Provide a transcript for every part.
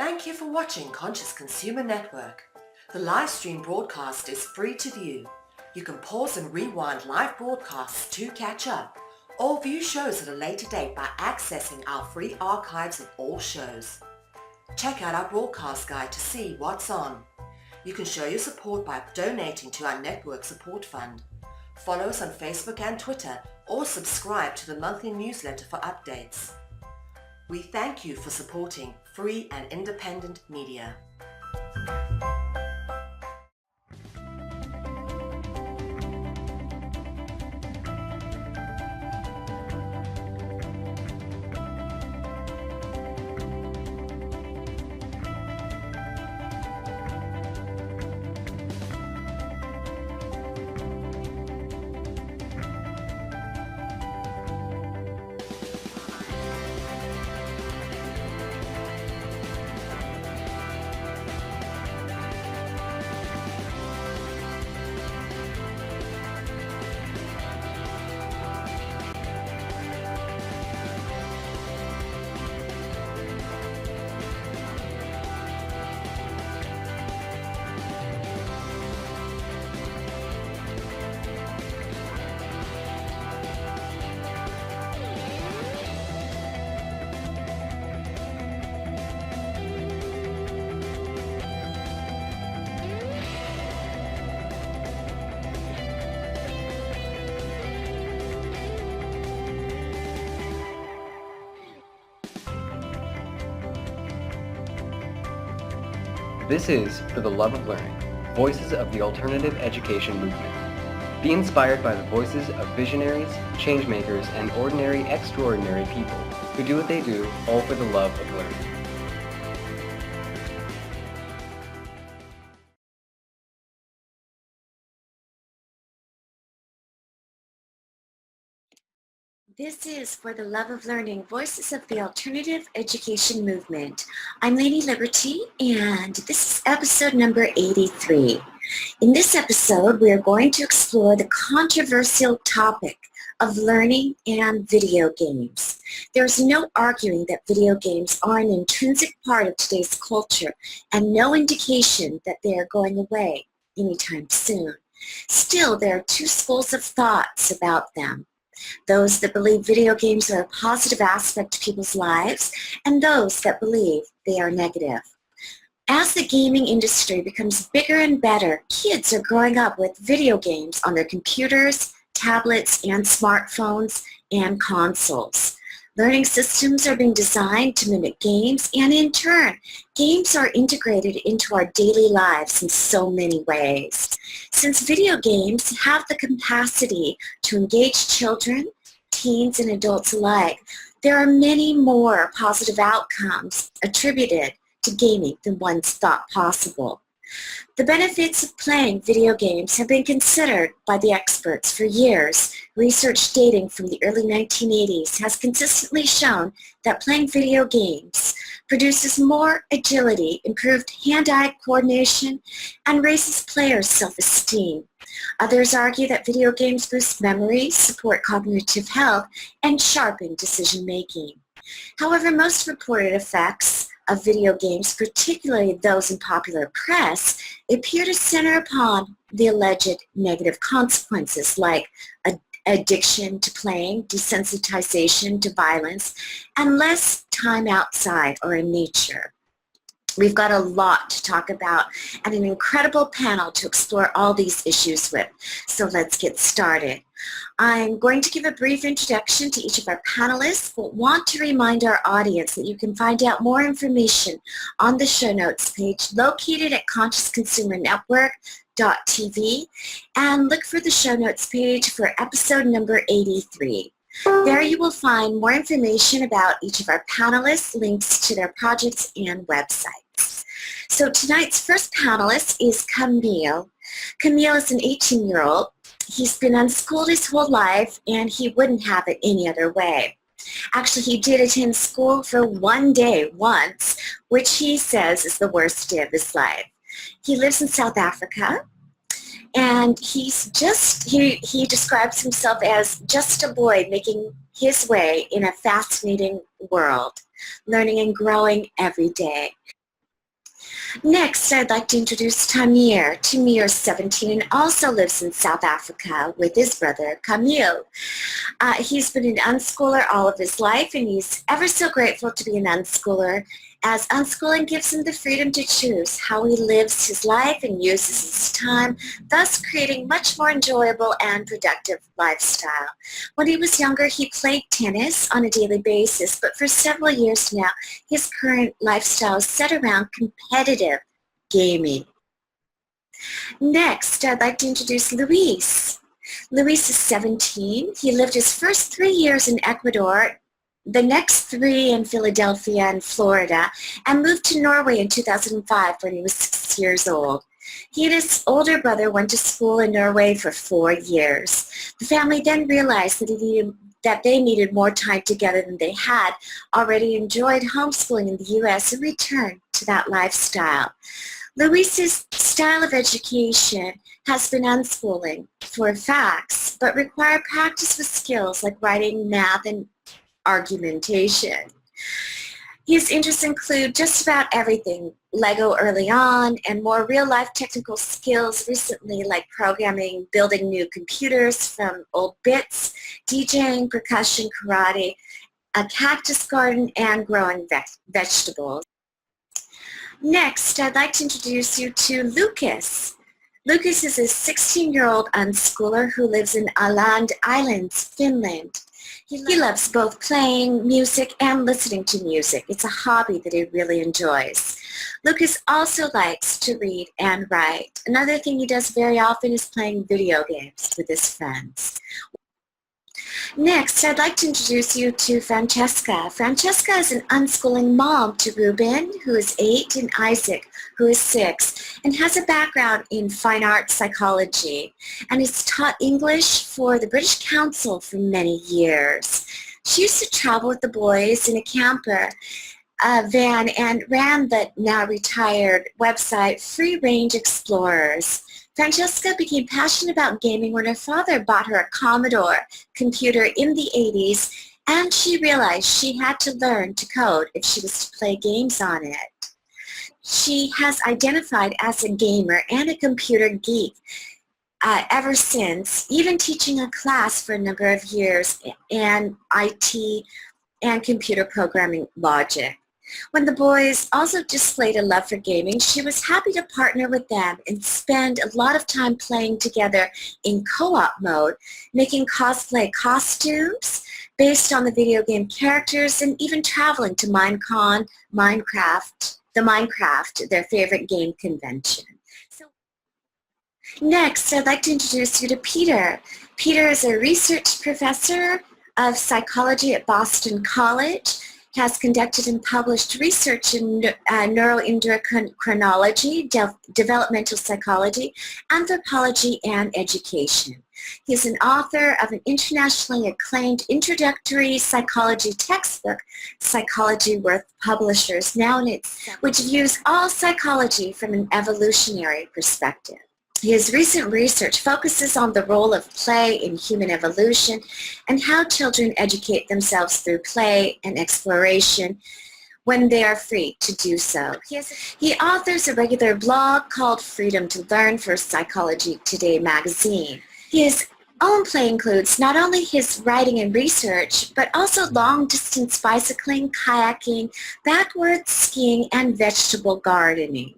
Thank you for watching Conscious Consumer Network. The live stream broadcast is free to view. You can pause and rewind live broadcasts to catch up, or view shows at a later date by accessing our free archives of all shows. Check out our broadcast guide to see what's on. You can show your support by donating to our network support fund. Follow us on Facebook and Twitter, or subscribe to the monthly newsletter for updates. We thank you for supporting free and independent media. This is For the Love of Learning, Voices of the Alternative Education Movement. Be inspired by the voices of visionaries, changemakers, and ordinary, extraordinary people who do what they do all for the love of learning. This is For the Love of Learning, Voices of the Alternative Education Movement. I'm Lainie Liberti, and this is episode number 83. In this episode, we are going to explore the controversial topic of learning and video games. There's no arguing that video games are an intrinsic part of today's culture and no indication that they are going away anytime soon. Still, there are two schools of thoughts about them. Those that believe video games are a positive aspect to people's lives, and those that believe they are negative. As the gaming industry becomes bigger and better, kids are growing up with video games on their computers, tablets, and smartphones and consoles. Learning systems are being designed to mimic games, and in turn, games are integrated into our daily lives in so many ways. Since video games have the capacity to engage children, teens, and adults alike, there are many more positive outcomes attributed to gaming than once thought possible. The benefits of playing video games have been considered by the experts for years. Research dating from the early 1980s has consistently shown that playing video games produces more agility, improved hand-eye coordination, and raises players' self-esteem. Others argue that video games boost memory, support cognitive health, and sharpen decision-making. However, most reported effects of video games, particularly those in popular press, appear to center upon the alleged negative consequences like addiction to playing, desensitization to violence, and less time outside or in nature. We've got a lot to talk about and an incredible panel to explore all these issues with. So let's get started. I'm going to give a brief introduction to each of our panelists, but want to remind our audience that you can find out more information on the show notes page located at consciousconsumernetwork.tv, and look for the show notes page for episode number 83. There you will find more information about each of our panelists, links to their projects and websites. So tonight's first panelist is Kaameel. Kaameel is an 18-year-old. He's been unschooled his whole life, and he wouldn't have it any other way. Actually, he did attend school for one day once, which he says is the worst day of his life. He lives in South Africa, and he describes himself as just a boy making his way in a fascinating world, learning and growing every day. Next, I'd like to introduce Tameer. Tameer is 17 and also lives in South Africa with his brother, Kaameel. He's been an unschooler all of his life, and he's ever so grateful to be an unschooler, as unschooling gives him the freedom to choose how he lives his life and uses his time, thus creating much more enjoyable and productive lifestyle. When he was younger, he played tennis on a daily basis, but for several years now, his current lifestyle is set around competitive gaming. Next, I'd like to introduce Luis. Luis is 17. He lived his first 3 years in Ecuador, the next 3 in Philadelphia and Florida, and moved to Norway in 2005 when he was 6 years old. He and his older brother went to school in Norway for 4 years. The family then realized that they needed more time together than they had already enjoyed homeschooling in the U.S. and returned to that lifestyle. Luis's style of education has been unschooling for facts, but required practice with skills like writing, math, and argumentation. His interests include just about everything, Lego early on, and more real-life technical skills recently, like programming, building new computers from old bits, DJing, percussion, karate, a cactus garden, and growing vegetables. Next, I'd like to introduce you to Lukas. Lukas is a 16-year-old unschooler who lives in Åland Islands, Finland. He loves both playing music and listening to music. It's a hobby that he really enjoys. Lukas also likes to read and write. Another thing he does very often is playing video games with his friends. Next, I'd like to introduce you to Francesca. Francesca is an unschooling mom to Ruben, who is 8, and Isaac, who is 6, and has a background in fine arts psychology, and has taught English for the British Council for many years. She used to travel with the boys in a camper van and ran the now retired website Free Range Explorers. Francesca became passionate about gaming when her father bought her a Commodore computer in the 80s, and she realized she had to learn to code if she was to play games on it. She has identified as a gamer and a computer geek ever since, even teaching a class for a number of years in IT and computer programming logic. When the boys also displayed a love for gaming, she was happy to partner with them and spend a lot of time playing together in co-op mode, making cosplay costumes based on the video game characters, and even traveling to Minecon, Minecraft, their favorite game convention. Next, I'd like to introduce you to Peter. Peter is a research professor of psychology at Boston College, has conducted and published research in neuroendocrinology, developmental psychology, anthropology, and education. He is an author of an internationally acclaimed introductory psychology textbook, Psychology Worth Publishers, now in its, which views all psychology from an evolutionary perspective. His recent research focuses on the role of play in human evolution and how children educate themselves through play and exploration when they are free to do so. He authors a regular blog called Freedom to Learn for Psychology Today magazine. His own play includes not only his writing and research, but also long-distance bicycling, kayaking, backwards skiing, and vegetable gardening.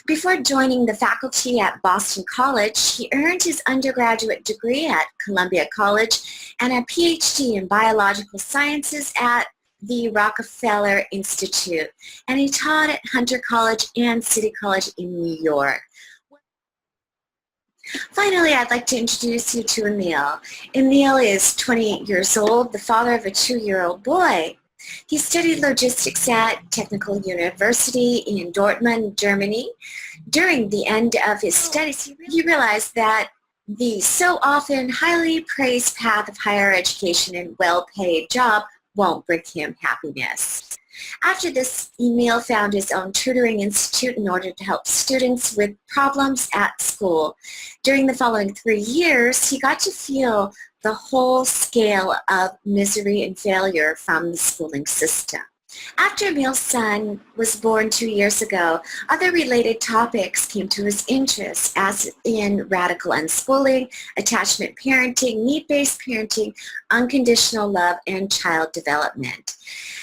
Before joining the faculty at Boston College, he earned his undergraduate degree at Columbia College and a PhD in biological sciences at the Rockefeller Institute, and he taught at Hunter College and City College in New York. Finally, I'd like to introduce you to Emil. Emil is 28 years old, the father of a 2-year-old boy. He studied logistics at Technical University in Dortmund, Germany. During the end of his studies, he realized that the so often highly praised path of higher education and well-paid job won't bring him happiness. After this, Emil found his own tutoring institute in order to help students with problems at school. During the following 3 years, he got to feel the whole scale of misery and failure from the schooling system. After Emil's son was born 2 years ago, other related topics came to his interest, as in radical unschooling, attachment parenting, need-based parenting, unconditional love, and child development.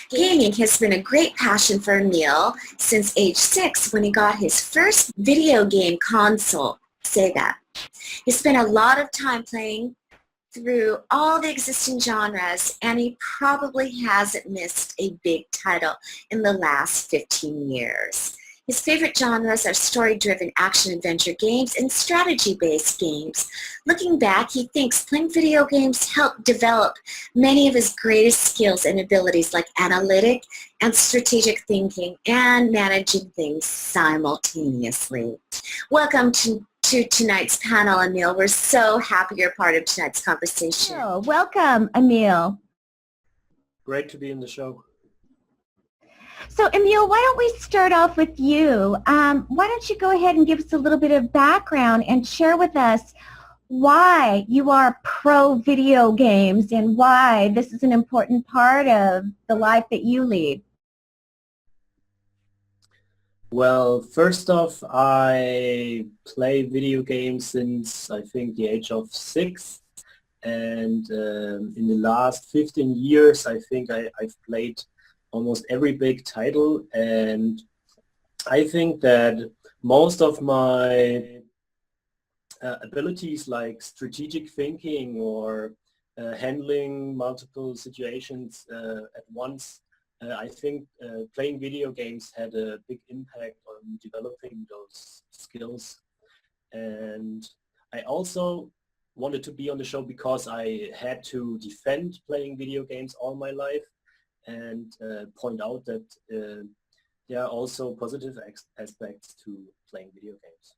Gaming has been a great passion for Emil since age 6 when he got his first video game console, Sega. He spent a lot of time playing through all the existing genres, and he probably hasn't missed a big title in the last 15 years. His favorite genres are story-driven action-adventure games and strategy-based games. Looking back, he thinks playing video games helped develop many of his greatest skills and abilities like analytic and strategic thinking and managing things simultaneously. Welcome to tonight's panel, Emil. We're so happy you're part of tonight's conversation. Oh, welcome, Emil. Great to be in the show. So, Emil, why don't we start off with you? Why don't you go ahead and give us a little bit of background and share with us why you are pro video games and why this is an important part of the life that you lead? Well, first off, I play video games since I think the age of 6, and in the last 15 years I think I've played almost every big title, and I think that most of my abilities like strategic thinking or handling multiple situations at once, I think playing video games had a big impact on developing those skills. And I also wanted to be on the show because I had to defend playing video games all my life and point out that there are also positive aspects to playing video games.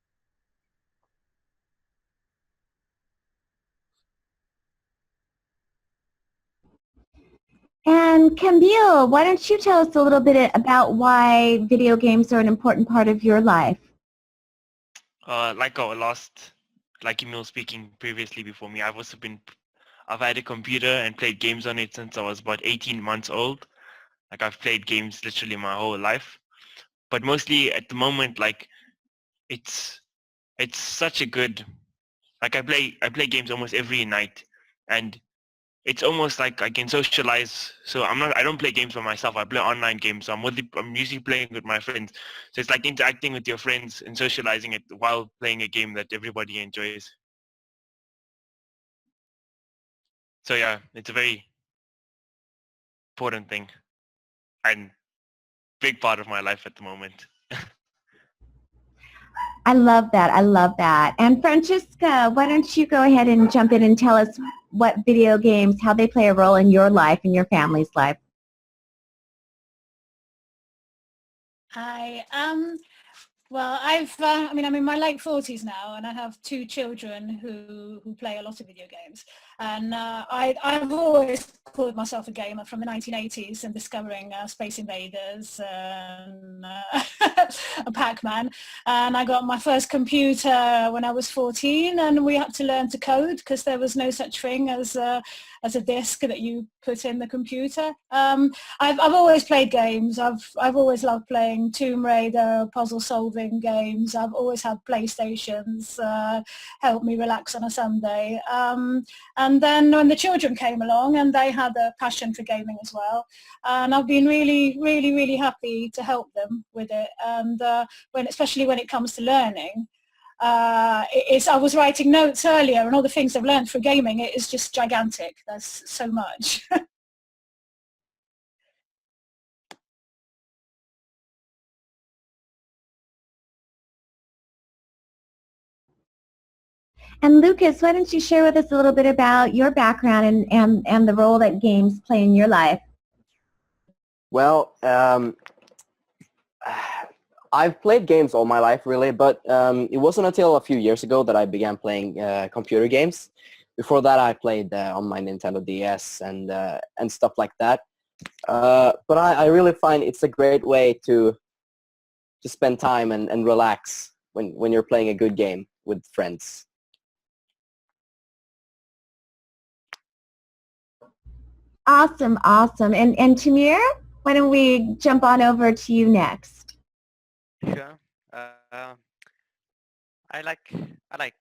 And Kaameel, why don't you tell us a little bit about why video games are an important part of your life? Like Emil speaking previously before me, I've had a computer and played games on it since I was about 18 months old. Like I've played games literally my whole life, but mostly at the moment, like it's such a good, like I play games almost every night, and it's almost like I can socialize. So I don't play games by myself. I play online games. So I'm usually playing with my friends. So it's like interacting with your friends and socializing it while playing a game that everybody enjoys. So yeah, it's a very important thing and big part of my life at the moment. I love that. I love that. And Francesca, why don't you go ahead and jump in and tell us what video games, how they play a role in your life and your family's life? Hi. Well, I'm in my late 40s now, and I have 2 children who play a lot of video games. And I've always called myself a gamer from the 1980s and discovering Space Invaders and Pac-Man. And I got my first computer when I was 14, and we had to learn to code because there was no such thing as a disk that you put in the computer. I've always played games. I've always loved playing Tomb Raider, puzzle solving games. I've always had PlayStations help me relax on a Sunday. And then when the children came along, and they had a passion for gaming as well, and I've been really, really, really happy to help them with it. And especially when it comes to learning. I was writing notes earlier, and all the things I've learned for gaming, it is just gigantic. There's so much. And Lukas, why don't you share with us a little bit about your background and the role that games play in your life? Well, I've played games all my life, really, but it wasn't until a few years ago that I began playing computer games. Before that, I played on my Nintendo DS and stuff like that. But I really find it's a great way to spend time and relax when you're playing a good game with friends. Awesome, awesome. And Tameer? why don't we jump on over to you next? Sure. I like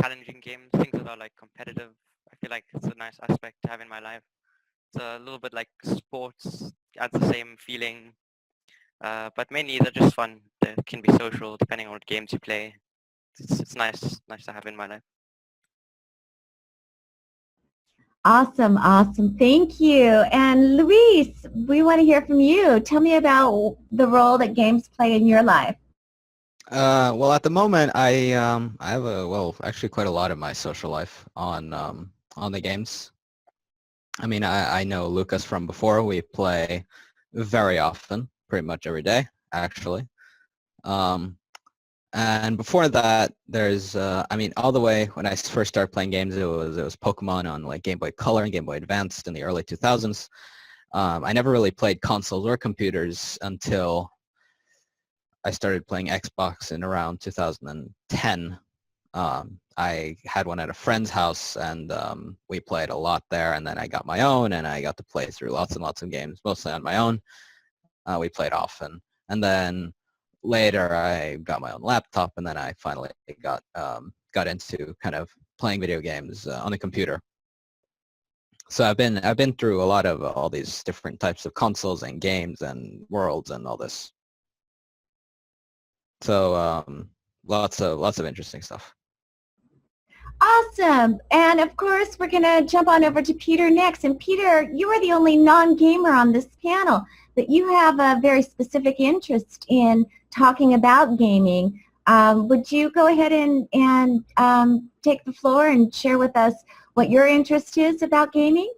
challenging games, things that are like competitive. I feel like it's a nice aspect to have in my life. It's a little bit like sports, adds the same feeling, but mainly they're just fun. They can be social depending on what games you play. It's nice to have in my life. Awesome, awesome. Thank you. And Luis, we want to hear from you. Tell me about the role that games play in your life. Well, at the moment, I have actually quite a lot of my social life on the games. I mean, I know Lukas from before. We play very often, pretty much every day, actually. And before that, there's, I mean, all the way when I first started playing games, it was Pokemon on like Game Boy Color and Game Boy Advanced in the early 2000s. I never really played consoles or computers until I started playing Xbox in around 2010. I had one at a friend's house, and we played a lot there, and then I got my own, and I got to play through lots and lots of games, mostly on my own. We played often. And then later I got my own laptop, and then I finally got into kind of playing video games on the computer. So I've been through a lot of all these different types of consoles and games and worlds and all this. So lots of interesting stuff. Awesome. And of course, we're going to jump on over to Peter next. And Peter, you are the only non-gamer on this panel, but you have a very specific interest in talking about gaming. Would you go ahead and take the floor and share with us what your interest is about gaming?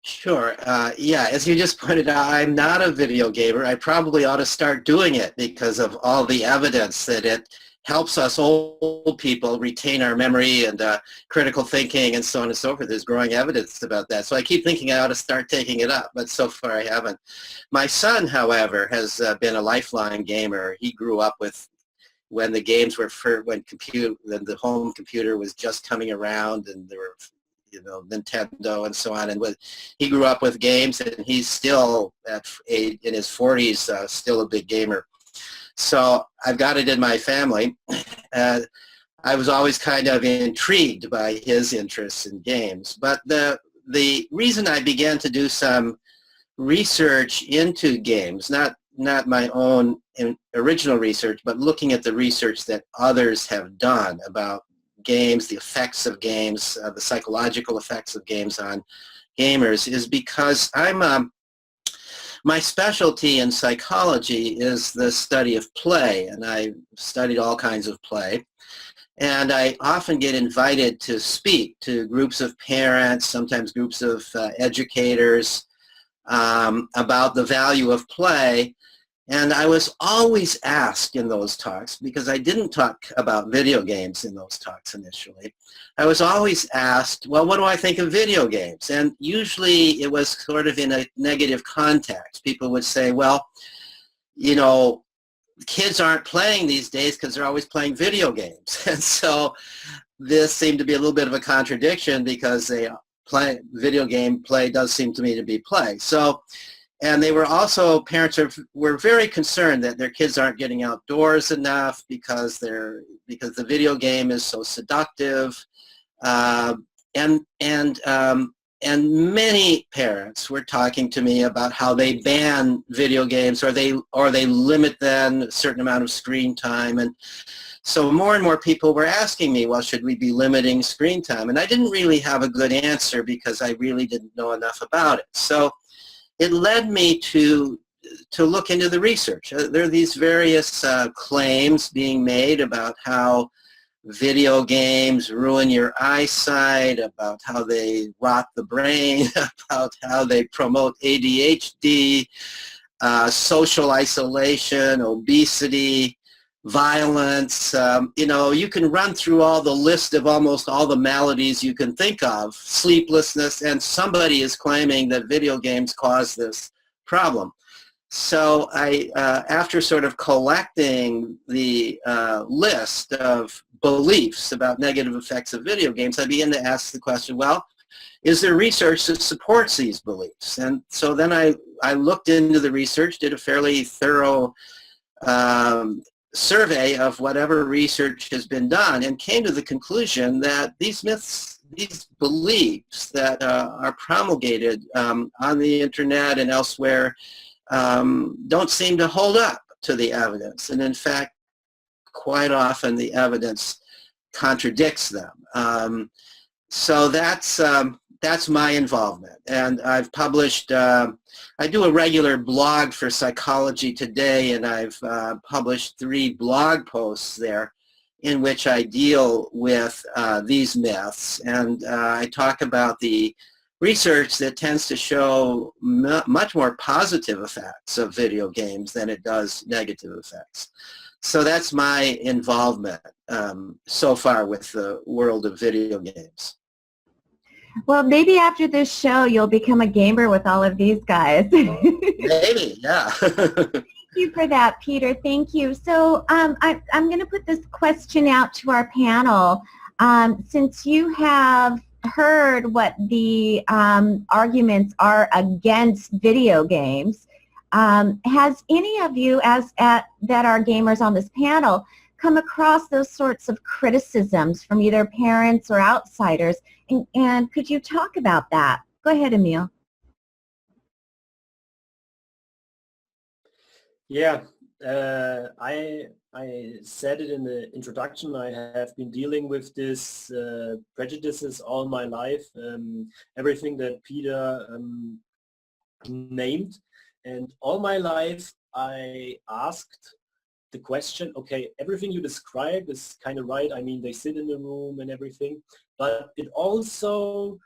Sure. Yeah, as you just pointed out, I'm not a video gamer. I probably ought to start doing it because of all the evidence that it helps us old people retain our memory and critical thinking and so on and so forth. There's growing evidence about that. So I keep thinking I ought to start taking it up, but so far I haven't. My son, however, has been a lifelong gamer. He grew up with when the games were when the home computer was just coming around, and there were, you know, Nintendo and so on. And he grew up with games, and he's still in his 40s, still a big gamer. So I've got it in my family. I was always kind of intrigued by his interests in games. But the reason I began to do some research into games, not my own original research, but looking at the research that others have done about games, the effects of games, the psychological effects of games on gamers, is because my specialty in psychology is the study of play, and I studied all kinds of play. And I often get invited to speak to groups of parents, sometimes groups of educators, about the value of play. And I was always asked in those talks, because I didn't talk about video games in those talks initially, I was always asked, well, what do I think of video games? And usually it was sort of in a negative context. People would say, well, you know, kids aren't playing these days because they're always playing video games. And so this seemed to be a little bit of a contradiction, because video game play does seem to me to be play. So, and they were also, parents were very concerned that their kids aren't getting outdoors enough because the video game is so seductive. And many parents were talking to me about how they ban video games, or they limit them a certain amount of screen time. And so more and more people were asking me, well, should we be limiting screen time? And I didn't really have a good answer, because I really didn't know enough about it. So it led me to look into the research. There are these various claims being made about how video games ruin your eyesight, about how they rot the brain, about how they promote ADHD, social isolation, obesity, violence. You know, you can run through all the list of almost all the maladies you can think of, sleeplessness, and somebody is claiming that video games cause this problem. So I, after sort of collecting the list of beliefs about negative effects of video games, I began to ask the question, well, is there research that supports these beliefs? And so then I looked into the research, did a fairly thorough survey of whatever research has been done, and came to the conclusion that these myths, these beliefs that are promulgated on the internet and elsewhere don't seem to hold up to the evidence. And in fact, quite often the evidence contradicts them. So that's my involvement. And I've published, I do a regular blog for Psychology Today, and I've published 3 blog posts there in which I deal with these myths. And I talk about the research that tends to show much more positive effects of video games than it does negative effects. So that's my involvement so far with the world of video games. Well, maybe after this show, you'll become a gamer with all of these guys. Maybe, yeah. Thank you for that, Peter. Thank you. So I'm going to put this question out to our panel. Since you have heard what the arguments are against video games, has any of you that are gamers on this panel come across those sorts of criticisms from either parents or outsiders? And could you talk about that? Go ahead, Emil. Yeah, I said it in the introduction. I have been dealing with this prejudices all my life, everything that Peter named. And all my life I asked the question, okay, everything you describe is kind of right. I mean, they sit in the room and everything, but it also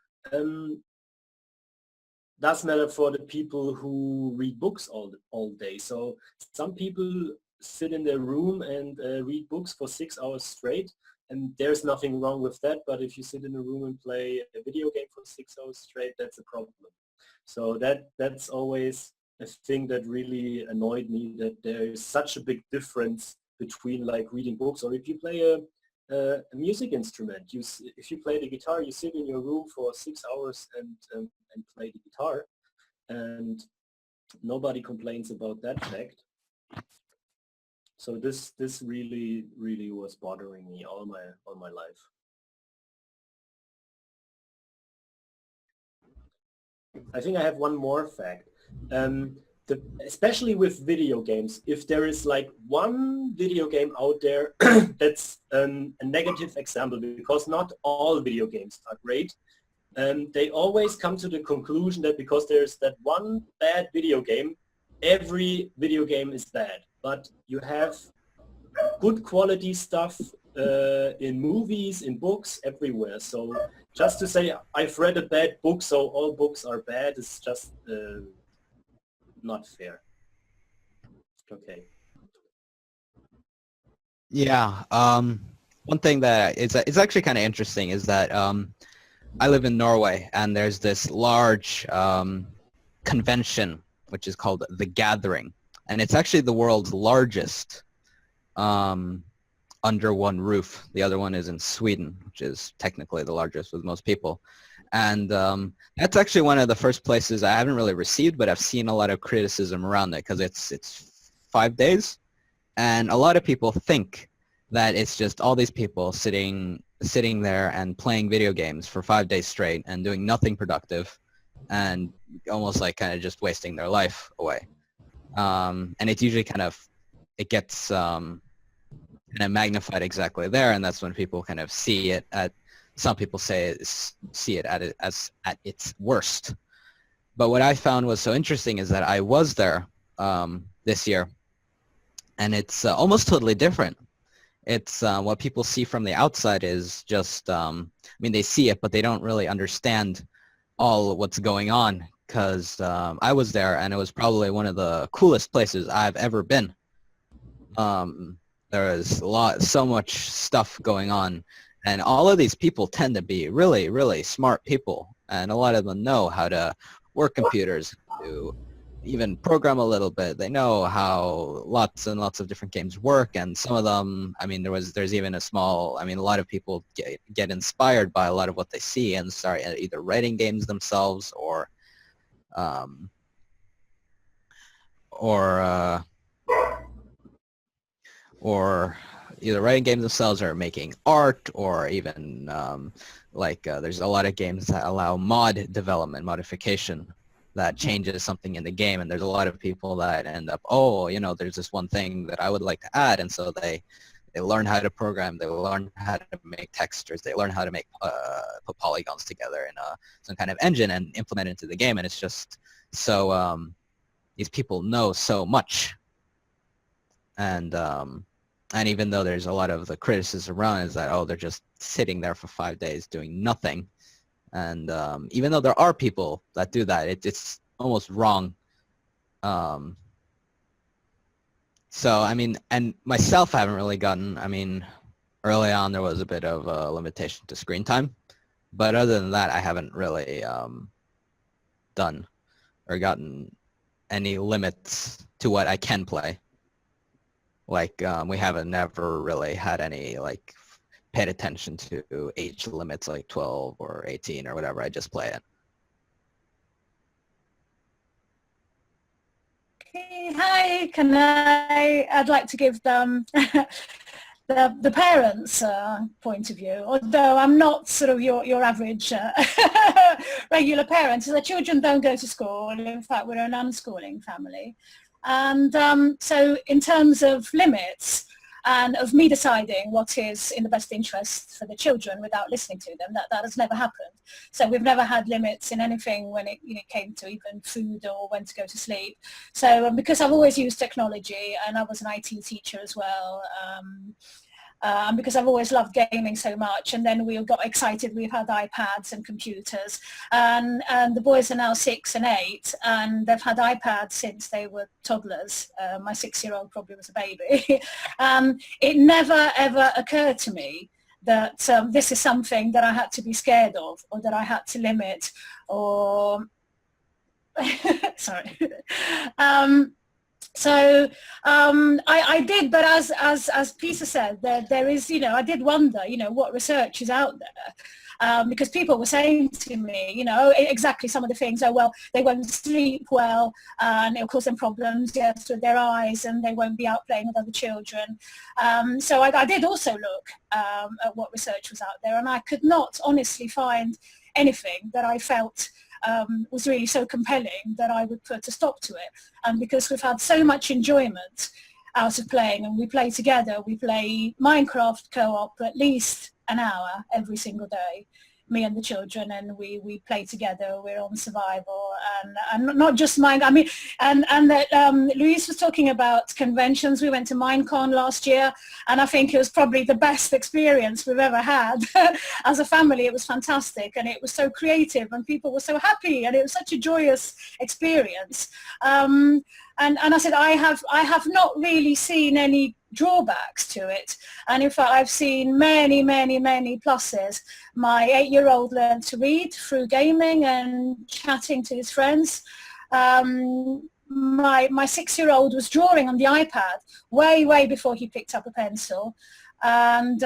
does matter for the people who read books all day. So some people sit in their room and read books for 6 hours straight, and there's nothing wrong with that. But if you sit in a room and play a video game for 6 hours straight, that's a problem. So that's always a thing that really annoyed me, that there is such a big difference between like reading books, or if you play a music instrument. If you play the guitar, you sit in your room for 6 hours and play the guitar, and nobody complains about that fact. So this really was bothering me all my life. I think I have one more fact. Especially with video games, if there is like one video game out there that's a negative example, because not all video games are great, they always come to the conclusion that because there's that one bad video game, every video game is bad. But you have good quality stuff in movies, in books, everywhere. So just to say I've read a bad book, so all books are bad, is just not fair. Okay. Yeah. One thing that is actually kind of interesting is that I live in Norway, and there's this large convention which is called The Gathering, and it's actually the world's largest under one roof. The other one is in Sweden, which is technically the largest with most people. And that's actually one of the first places I haven't really received, but I've seen a lot of criticism around it, because it's 5 days, and a lot of people think that it's just all these people sitting there and playing video games for 5 days straight and doing nothing productive, and almost like kind of just wasting their life away. And it's usually it gets kind of magnified exactly there, and that's when people kind of see it at. Some people see it at its worst. But what I found was so interesting is that I was there this year, and it's almost totally different. It's what people see from the outside is just, I mean, they see it, but they don't really understand all what's going on, because I was there, and it was probably one of the coolest places I've ever been. There is so much stuff going on. And all of these people tend to be really, really smart people, and a lot of them know how to work computers, to even program a little bit. They know how lots and lots of different games work, and some of them, I mean, there's even a lot of people get inspired by a lot of what they see and start either writing games themselves or either writing games themselves or making art, or even there's a lot of games that allow modification that changes something in the game, and there's a lot of people that end up, there's this one thing that I would like to add, and so they learn how to program, they learn how to make textures, they learn how to make put polygons together in some kind of engine and implement it into the game, and it's just so these people know so much, and even though there's a lot of the criticism around is that, they're just sitting there for 5 days doing nothing. And even though there are people that do that, it's almost wrong. So, I mean, and myself, I haven't really gotten, early on there was a bit of a limitation to screen time. But other than that, I haven't really done or gotten any limits to what I can play. Like, we haven't never really had any, paid attention to age limits like 12 or 18 or whatever. I just play it. Okay, hi, I'd like to give them the parents' point of view, although I'm not sort of your average regular parent. The children don't go to school. In fact, we're an unschooling family. And so in terms of limits, and of me deciding what is in the best interest for the children without listening to them, that has never happened. So we've never had limits in anything when it came to even food or when to go to sleep. So because I've always used technology, and I was an IT teacher as well, and because I've always loved gaming so much, and then we got excited, we've had iPads and computers, and the boys are now 6 and 8, and they've had iPads since they were toddlers. My 6-year-old probably was a baby. It never ever occurred to me that this is something that I had to be scared of, or that I had to limit, or sorry. So I did, but as Peter said, there is, I did wonder, what research is out there, because people were saying to me, exactly some of the things. They won't sleep well, and it'll cause them problems, yes, with their eyes, and they won't be out playing with other children. So I did also look at what research was out there, and I could not honestly find anything that I felt was really so compelling that I would put a stop to it. And because we've had so much enjoyment out of playing, and we play together, we play Minecraft co-op at least an hour every single day, me and the children, and we play together. We're on survival, and not just Minecraft. And that Louise was talking about conventions. We went to Minecon last year, and I think it was probably the best experience we've ever had as a family. It was fantastic, and it was so creative, and people were so happy, and it was such a joyous experience. And I said, I have not really seen any drawbacks to it, and in fact I've seen many pluses. My 8-year-old learned to read through gaming and chatting to his friends. My 6-year-old was drawing on the iPad way before he picked up a pencil. And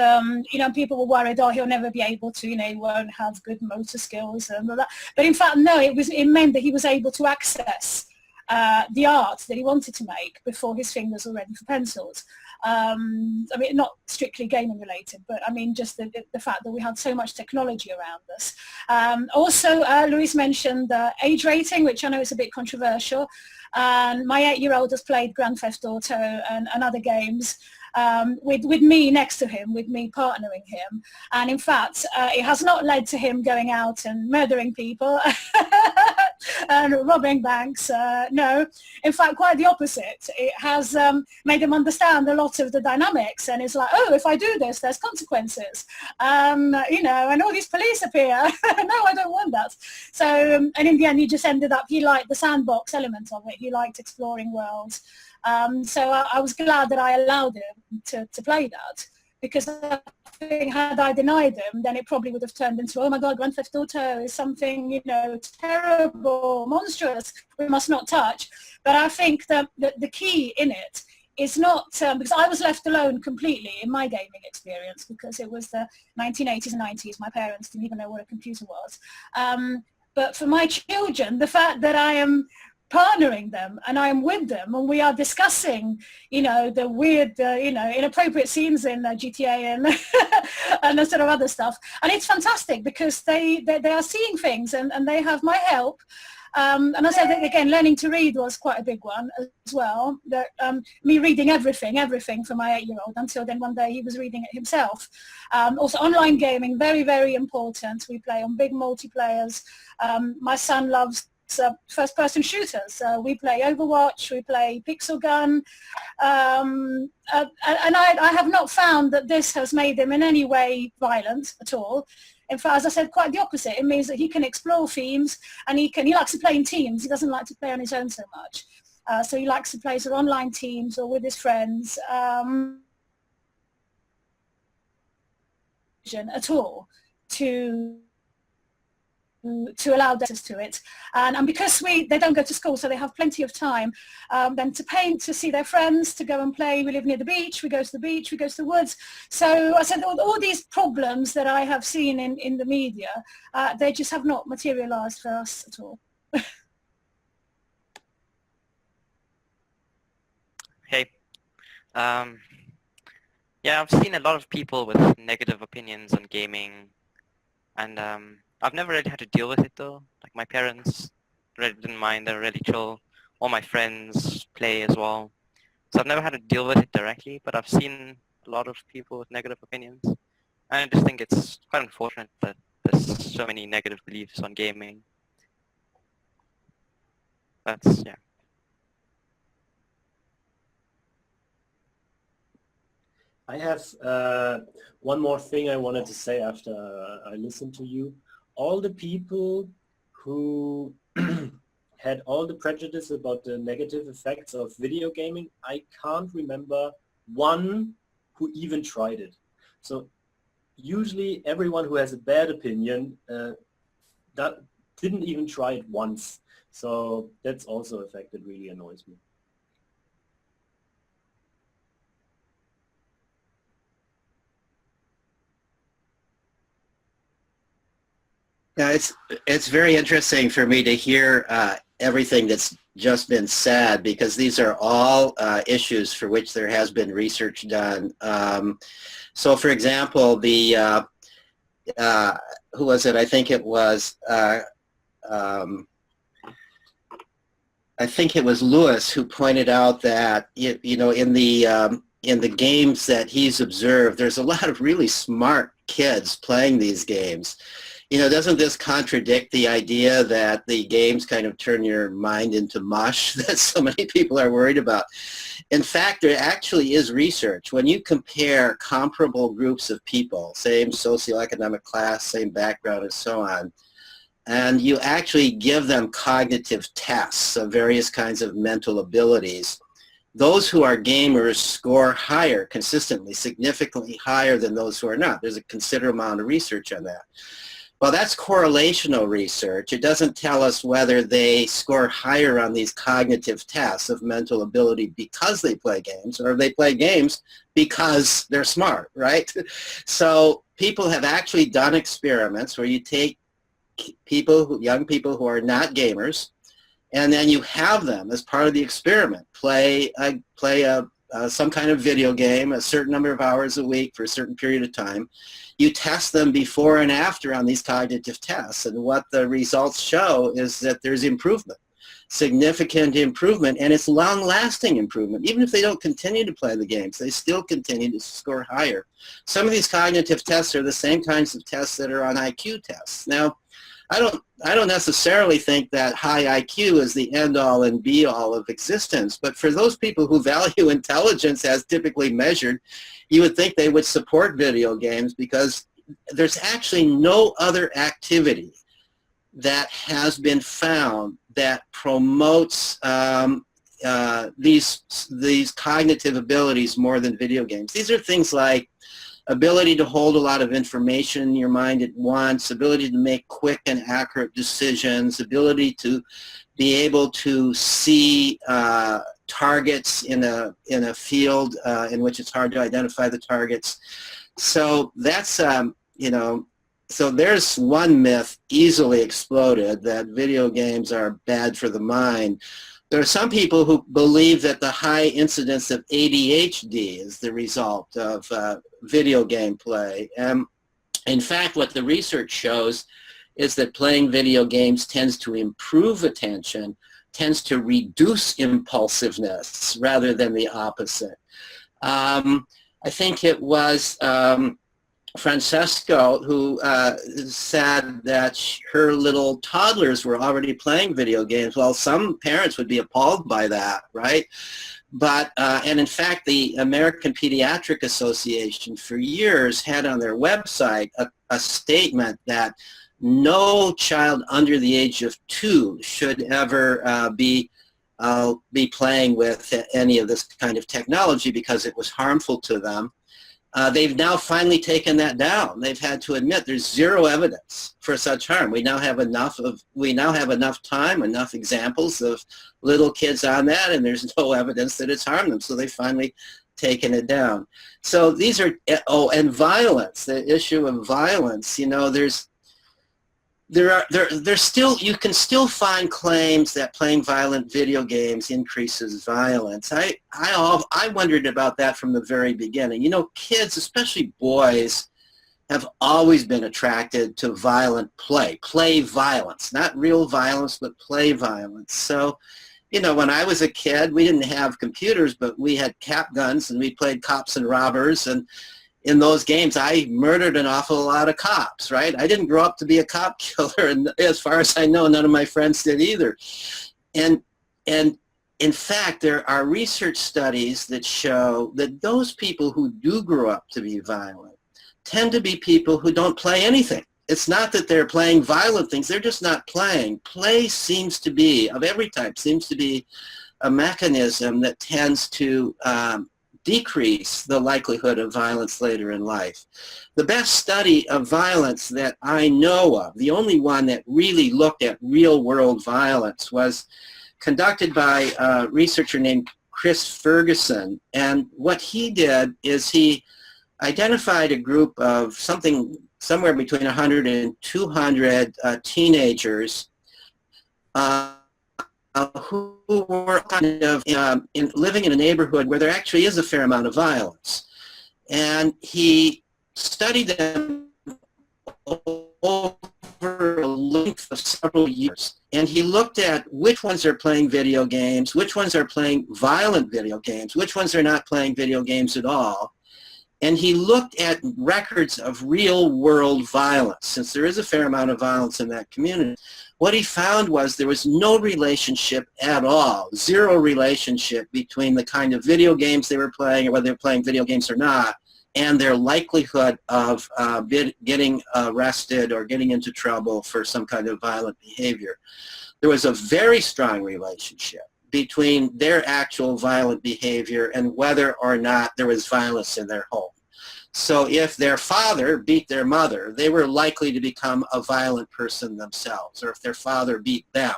people were worried, he'll never be able to, he won't have good motor skills and all that. But in fact, no, it meant that he was able to access the art that he wanted to make before his fingers were ready for pencils. Not strictly gaming related, but just the fact that we had so much technology around us. Also, Louise mentioned age rating, which I know is a bit controversial. And my 8-year-old has played Grand Theft Auto and other games with me next to him, with me partnering him. And in fact, it has not led to him going out and murdering people and robbing banks. No, in fact, quite the opposite. It has made him understand a lot of the dynamics, and it's like, if I do this, there's consequences. And all these police appear. No, I don't want that. So, and in the end, he just ended up, he liked the sandbox element of it. He liked exploring worlds. So I was glad that I allowed him to play that. because I think had I denied them, then it probably would have turned into, oh my God, Grand Theft Auto is something, you know, terrible, monstrous, we must not touch. But I think that the key in it is not, because I was left alone completely in my gaming experience, because it was the 1980s and 90s. My parents didn't even know what a computer was. But for my children, the fact that I am partnering them and I am with them and we are discussing, you know, the weird, you know, inappropriate scenes in GTA and and the sort of other stuff. And it's fantastic because they are seeing things and they have my help. And I said that again, learning to read was quite a big one as well. That me reading everything for my 8-year-old until then one day he was reading it himself. Also online gaming, very, very important. We play on big multiplayers. My son loves first-person shooters. We play Overwatch, we play Pixel Gun, and I have not found that this has made him in any way violent at all. In fact, as I said, quite the opposite. It means that he can explore themes and he likes to play in teams. He doesn't like to play on his own so much. So he likes to play sort of online teams or with his friends. At all to allow access to it, and because they don't go to school, so they have plenty of time then to paint, to see their friends, to go and play. We live near the beach, we go to the beach, we go to the woods. So I said all these problems that I have seen in the media, they just have not materialized for us at all. Hey, yeah, I've seen a lot of people with negative opinions on gaming, and I've never really had to deal with it though. Like my parents really didn't mind, they're really chill. All my friends play as well. So I've never had to deal with it directly, but I've seen a lot of people with negative opinions. And I just think it's quite unfortunate that there's so many negative beliefs on gaming. That's, yeah. I have one more thing I wanted to say after I listened to you. All the people who had all the prejudice about the negative effects of video gaming, I can't remember one who even tried it. So usually everyone who has a bad opinion that didn't even try it once. So that's also a fact that really annoys me. Yeah, it's very interesting for me to hear everything that's just been said, because these are all issues for which there has been research done. So, for example, the who was it? I think it was Lewis who pointed out that you know in the games that he's observed, there's a lot of really smart kids playing these games. You know, doesn't this contradict the idea that the games kind of turn your mind into mush that so many people are worried about? In fact, there actually is research. When you compare comparable groups of people, same socioeconomic class, same background, and so on, and you actually give them cognitive tests of various kinds of mental abilities, those who are gamers score higher, consistently, significantly higher than those who are not. There's a considerable amount of research on that. Well, that's correlational research. It doesn't tell us whether they score higher on these cognitive tests of mental ability because they play games, or they play games because they're smart, right? So people have actually done experiments where you take young people who are not gamers, and then you have them as part of the experiment play some kind of video game a certain number of hours a week for a certain period of time. You test them before and after on these cognitive tests, and what the results show is that there's improvement, significant improvement, and it's long-lasting improvement. Even if they don't continue to play the games, they still continue to score higher. Some of these cognitive tests are the same kinds of tests that are on IQ tests. Now, I don't necessarily think that high IQ is the end-all and be-all of existence, but for those people who value intelligence as typically measured, you would think they would support video games, because there's actually no other activity that has been found that promotes these cognitive abilities more than video games. These are things like ability to hold a lot of information in your mind at once, ability to make quick and accurate decisions, ability to be able to see targets in a field in which it's hard to identify the targets. So that's, you know, so there's one myth easily exploded, that video games are bad for the mind. There are some people who believe that the high incidence of ADHD is the result of video game play. And in fact, what the research shows is that playing video games tends to improve attention, tends to reduce impulsiveness rather than the opposite. I think it was Francesca who said that her little toddlers were already playing video games. Well, some parents would be appalled by that, right? But, and in fact, the American Pediatric Association for years had on their website a statement that no child under the age of 2 should ever be playing with any of this kind of technology because it was harmful to them. They've now finally taken that down. They've had to admit there's zero evidence for such harm. We now have enough time, enough examples of little kids on that, and there's no evidence that it's harmed them. So they've finally taken it down. So these are, oh, and violence, the issue of violence, you know, there's still, you can still find claims that playing violent video games increases violence. I wondered about that from the very beginning. You know, kids, especially boys, have always been attracted to violent play violence, not real violence, but play violence. So, you know, when I was a kid, we didn't have computers, but we had cap guns and we played cops and robbers, and in those games, I murdered an awful lot of cops, right? I didn't grow up to be a cop killer, and as far as I know, none of my friends did either. And in fact, there are research studies that show that those people who do grow up to be violent tend to be people who don't play anything. It's not that they're playing violent things, they're just not playing. Play seems to be, of every type, seems to be a mechanism that tends to decrease the likelihood of violence later in life. The best study of violence that I know of, the only one that really looked at real-world violence, was conducted by a researcher named Chris Ferguson. And what he did is he identified a group of somewhere between 100 and 200 teenagers who were kind of living in a neighborhood where there actually is a fair amount of violence. And he studied them over a length of several years. And he looked at which ones are playing video games, which ones are playing violent video games, which ones are not playing video games at all. And he looked at records of real-world violence, since there is a fair amount of violence in that community. What he found was there was no relationship at all, zero relationship between the kind of video games they were playing, or whether they were playing video games or not, and their likelihood of getting arrested or getting into trouble for some kind of violent behavior. There was a very strong relationship between their actual violent behavior and whether or not there was violence in their home. So if their father beat their mother, they were likely to become a violent person themselves, or if their father beat them.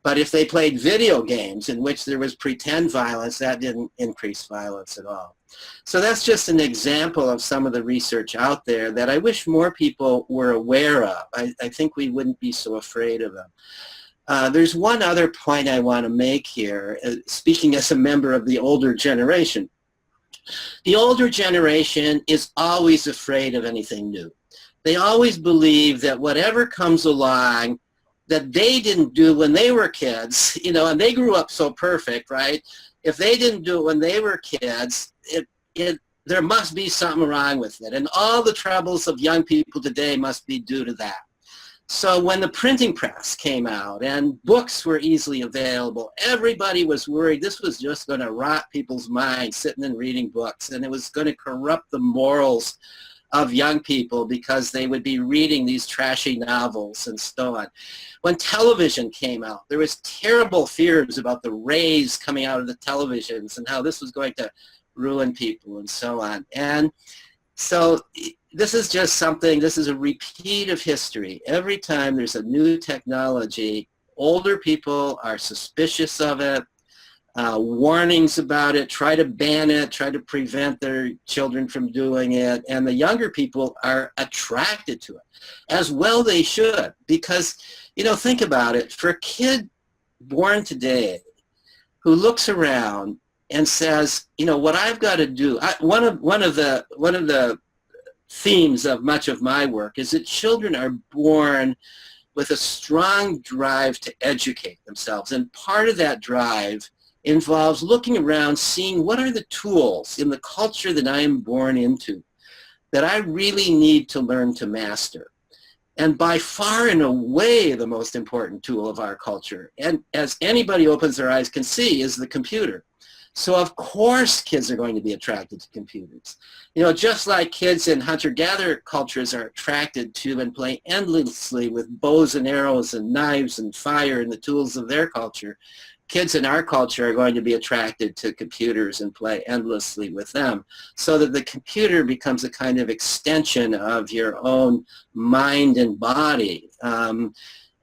But if they played video games in which there was pretend violence, that didn't increase violence at all. So that's just an example of some of the research out there that I wish more people were aware of. I think we wouldn't be so afraid of them. There's one other point I want to make here, speaking as a member of the older generation. The older generation is always afraid of anything new. They always believe that whatever comes along that they didn't do when they were kids, you know, and they grew up so perfect, right? If they didn't do it when they were kids, there must be something wrong with it. And all the troubles of young people today must be due to that. So when the printing press came out and books were easily available, everybody was worried this was just going to rot people's minds sitting and reading books, and it was going to corrupt the morals of young people because they would be reading these trashy novels and so on. When television came out, there was terrible fears about the rays coming out of the televisions and how this was going to ruin people and so on. And So this is just something, this is a repeat of history. Every time there's a new technology, older people are suspicious of it, warnings about it, try to ban it, try to prevent their children from doing it, and the younger people are attracted to it. As well they should, because, you know, think about it. For a kid born today who looks around and says, you know, what I've got to do, one of the themes of much of my work is that children are born with a strong drive to educate themselves, and part of that drive involves looking around, seeing what are the tools in the culture that I am born into that I really need to learn to master. And by far and away the most important tool of our culture, and as anybody opens their eyes can see, is the computer. So of course kids are going to be attracted to computers. You know, just like kids in hunter-gatherer cultures are attracted to and play endlessly with bows and arrows and knives and fire and the tools of their culture, kids in our culture are going to be attracted to computers and play endlessly with them, so that the computer becomes a kind of extension of your own mind and body.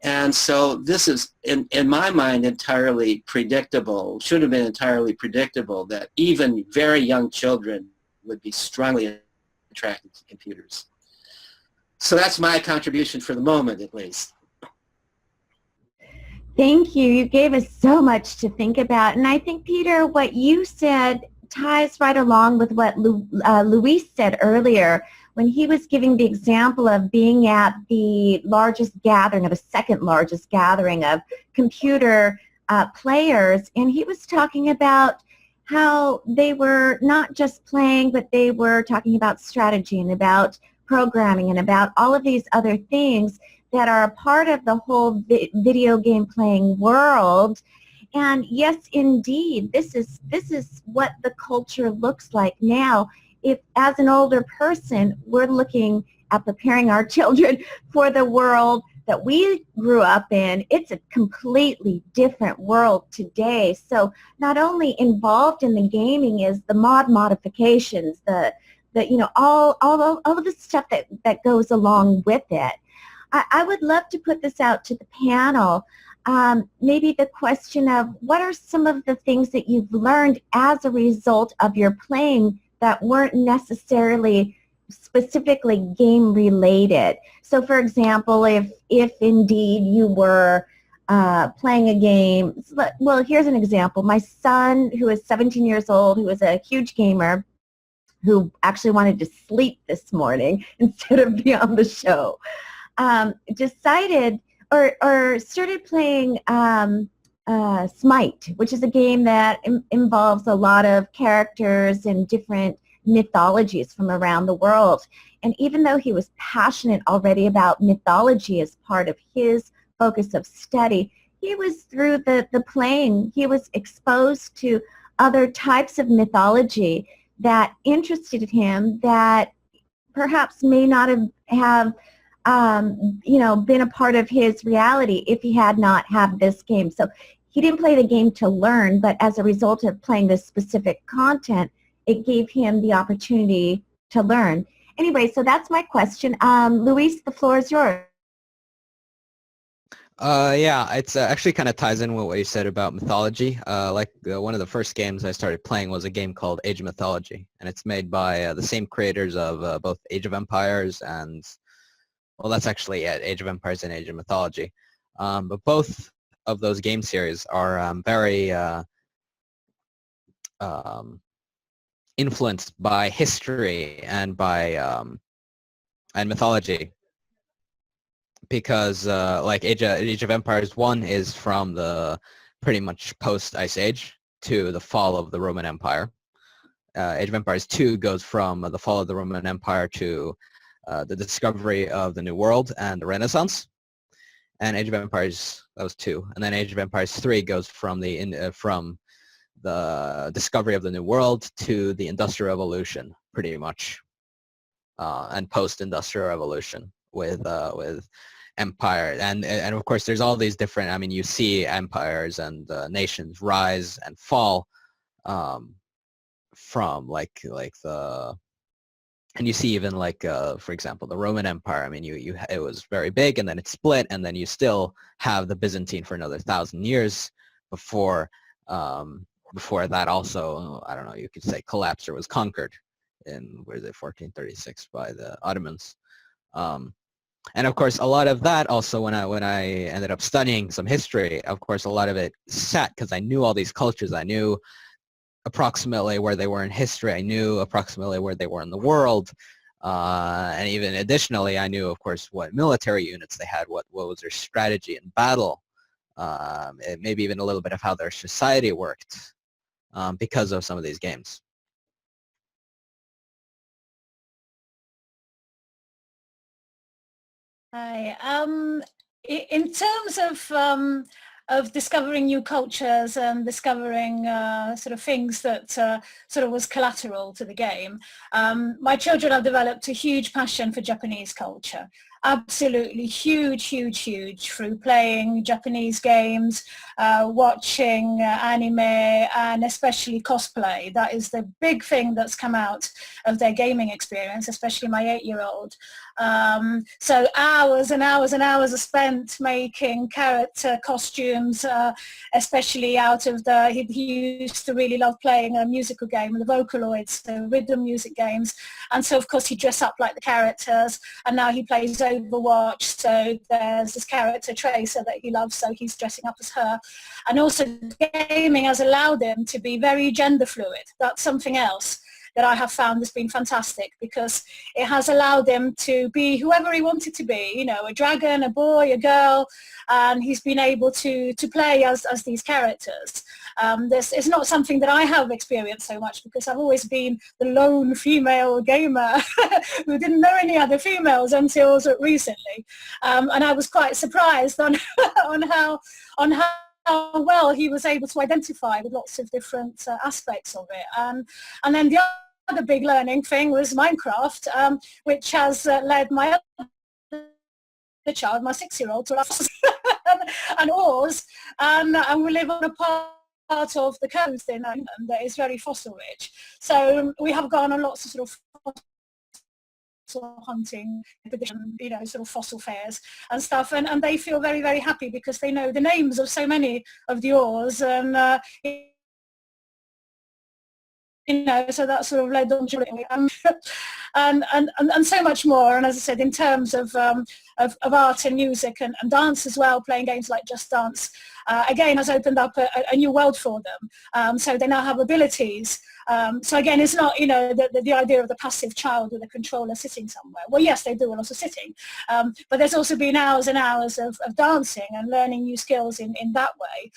And so this is, in my mind, entirely predictable, should have been entirely predictable, that even very young children would be strongly attracted to computers. So that's my contribution for the moment, at least. Thank you. You gave us so much to think about. And I think, Peter, what you said ties right along with what Luis said earlier when he was giving the example of being at the largest gathering, of a second largest gathering of computer players. And he was talking about how they were not just playing, but they were talking about strategy and about programming and about all of these other things that are a part of the whole video game playing world. And yes, indeed, this is what the culture looks like now. If, as an older person, we're looking at preparing our children for the world that we grew up in, it's a completely different world today. So not only involved in the gaming is the modifications, the you know, all of the stuff that goes along with it. I would love to put this out to the panel. Maybe the question of what are some of the things that you've learned as a result of your playing that weren't necessarily specifically game related? So for example, if indeed you were playing a game, well, here's an example. My son, who is 17 years old, who is a huge gamer, who actually wanted to sleep this morning instead of be on the show, decided or started playing Smite, which is a game that involves a lot of characters and different mythologies from around the world. And even though he was passionate already about mythology as part of his focus of study, he was through the playing, he was exposed to other types of mythology that interested him, that perhaps may not have you know, been a part of his reality if he had not had this game. So he didn't play the game to learn, but as a result of playing this specific content, it gave him the opportunity to learn. Anyway, so that's my question. Luis, the floor is yours. Yeah, it's actually kind of ties in with what you said about mythology. One of the first games I started playing was a game called Age of Mythology, and it's made by the same creators of both Age of Empires and, well, that's actually it, Age of Empires and Age of Mythology. But both of those game series are very influenced by history and by and mythology. Because like Age of Empires 1 is from the pretty much post-Ice Age to the fall of the Roman Empire. Age of Empires 2 goes from the fall of the Roman Empire to the discovery of the New World and the Renaissance. And Age of Empires, that was 2. And then Age of Empires 3 goes from the discovery of the New World to the Industrial Revolution, pretty much, and post-Industrial Revolution with empire. And of course, there's all these different, I mean, you see empires and nations rise and fall from like the And you see even like, for example, the Roman Empire. I mean, it was very big, and then it split, and then you still have the Byzantine for another 1,000 years before before that also, I don't know, you could say collapsed or was conquered in, where is it, 1436 by the Ottomans. And of course, a lot of that also, when I ended up studying some history, of course, a lot of it sat because I knew all these cultures. I knew approximately where they were in history. I knew approximately where they were in the world. And even additionally, I knew, of course, what military units they had, what was their strategy in battle, and maybe even a little bit of how their society worked because of some of these games. Hi. In terms of discovering new cultures and discovering sort of things that sort of was collateral to the game, my children have developed a huge passion for Japanese culture. Absolutely huge through playing Japanese games, watching anime, and especially cosplay. That is the big thing that's come out of their gaming experience, especially my 8-year-old. So hours and hours and hours are spent making character costumes, especially out of he used to really love playing a musical game, the Vocaloids, the rhythm music games. And so of course he'd dress up like the characters, and now he plays Overwatch, so there's this character Tracer that he loves, so he's dressing up as her. And also gaming has allowed him to be very gender fluid. That's something else that I have found has been fantastic, because it has allowed him to be whoever he wanted to be, you know, a dragon, a boy, a girl, and he's been able to play as these characters. This is not something that I have experienced so much, because I've always been the lone female gamer who didn't know any other females until recently. And I was quite surprised on on how well he was able to identify with lots of different aspects of it. And then the other big learning thing was Minecraft, which has led my other child, my 6-year-old, to love and ores, and we live on a part of the coast in England that is very fossil rich. So we have gone on lots of sort of hunting, you know, sort of fossil fairs and stuff, and they feel very, very happy because they know the names of so many of the ores, and you know, so that sort of led on to and so much more. And as I said, in terms of art and music and dance as well, playing games like Just Dance, again, has opened up a new world for them. So they now have abilities. So again, it's not, you know, the idea of the passive child with a controller sitting somewhere. Well, yes, they do a lot of sitting, but there's also been hours and hours of dancing and learning new skills in that way,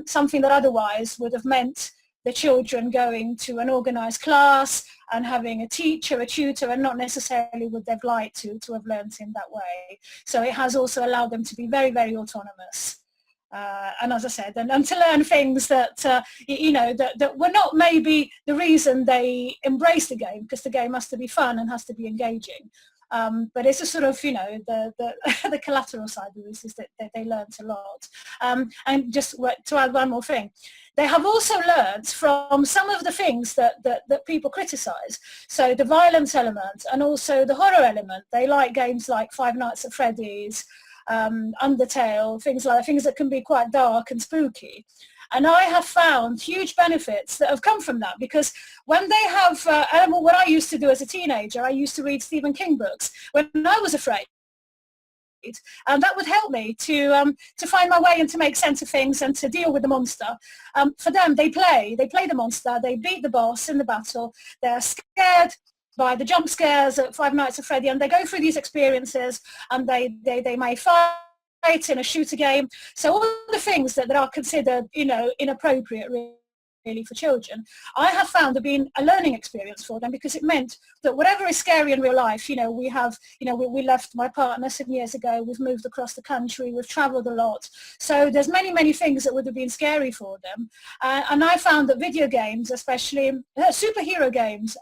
something that otherwise would have meant the children going to an organized class and having a teacher, a tutor, and not necessarily would they've liked to have learned in that way. So it has also allowed them to be very, very autonomous. And as I said, and to learn things that, you know, that were not maybe the reason they embraced the game, because the game has to be fun and has to be engaging. But it's a sort of, you know, the collateral side of this is that they learned a lot. And just to add one more thing, they have also learned from some of the things that people criticize. So the violence element and also the horror element. They like games like Five Nights at Freddy's, Undertale, things that can be quite dark and spooky. And I have found huge benefits that have come from that, because when they have, what I used to do as a teenager, I used to read Stephen King books when I was afraid. And that would help me to find my way and to make sense of things and to deal with the monster. For them, they play the monster, they beat the boss in the battle, they're scared by the jump scares at Five Nights at Freddy, and they go through these experiences, and they may fight in a shooter game. So all the things that are considered, you know, inappropriate really for children, I have found have been a learning experience for them, because it meant that whatever is scary in real life, you know, we have, you know, we left my partner some years ago, we've moved across the country, we've traveled a lot. So there's many things that would have been scary for them. And I found that video games, especially superhero games,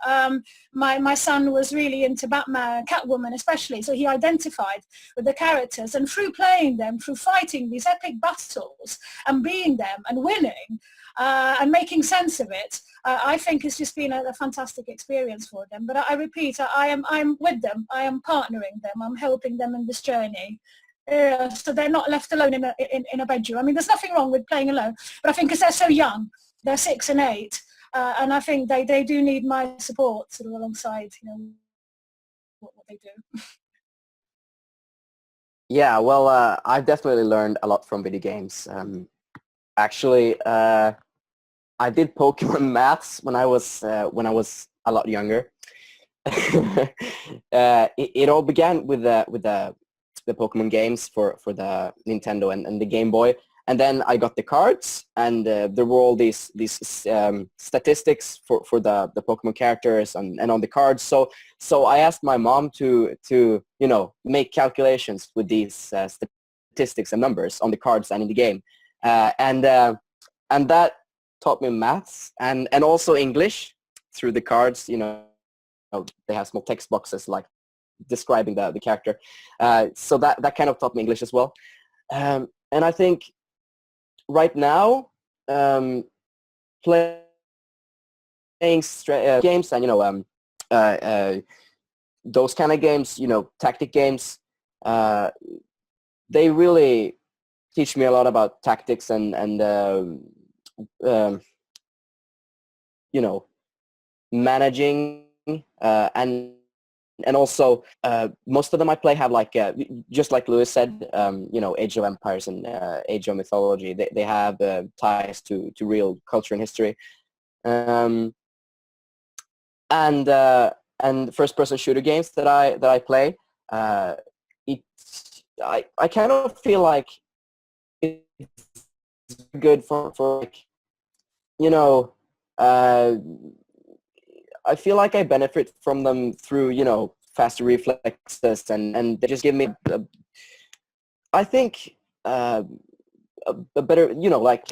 my son was really into Batman, Catwoman especially, so he identified with the characters, and through playing them, through fighting these epic battles and being them and winning, and making sense of it, I think has just been a fantastic experience for them. But I repeat, I'm with them, I am partnering them, I'm helping them in this journey. So they're not left alone in a bedroom. I mean, there's nothing wrong with playing alone, but I think because they're so young, they're 6 and 8, and I think they do need my support sort of alongside, you know, what they do. Yeah, well, I've definitely learned a lot from video games. Actually, I did Pokemon maths when I was a lot younger. It all began with the Pokemon games for the Nintendo and the Game Boy, and then I got the cards, and there were all these statistics for the Pokemon characters and on the cards. So I asked my mom to you know, make calculations with these statistics and numbers on the cards and in the game, and that taught me maths and also English through the cards. You know, they have small text boxes like describing the character. So that kind of taught me English as well. And I think right now, playing games and, you know, those kind of games, you know, tactic games, they really teach me a lot about tactics and you know, managing and also most of them I play have like just like Lewis said, you know, Age of Empires and Age of Mythology. They have ties to real culture and history, and first-person shooter games that I play. I kind of feel like it's good for like, you know, I feel like I benefit from them through, you know, faster reflexes and they just give me, I think, a better, you know, like,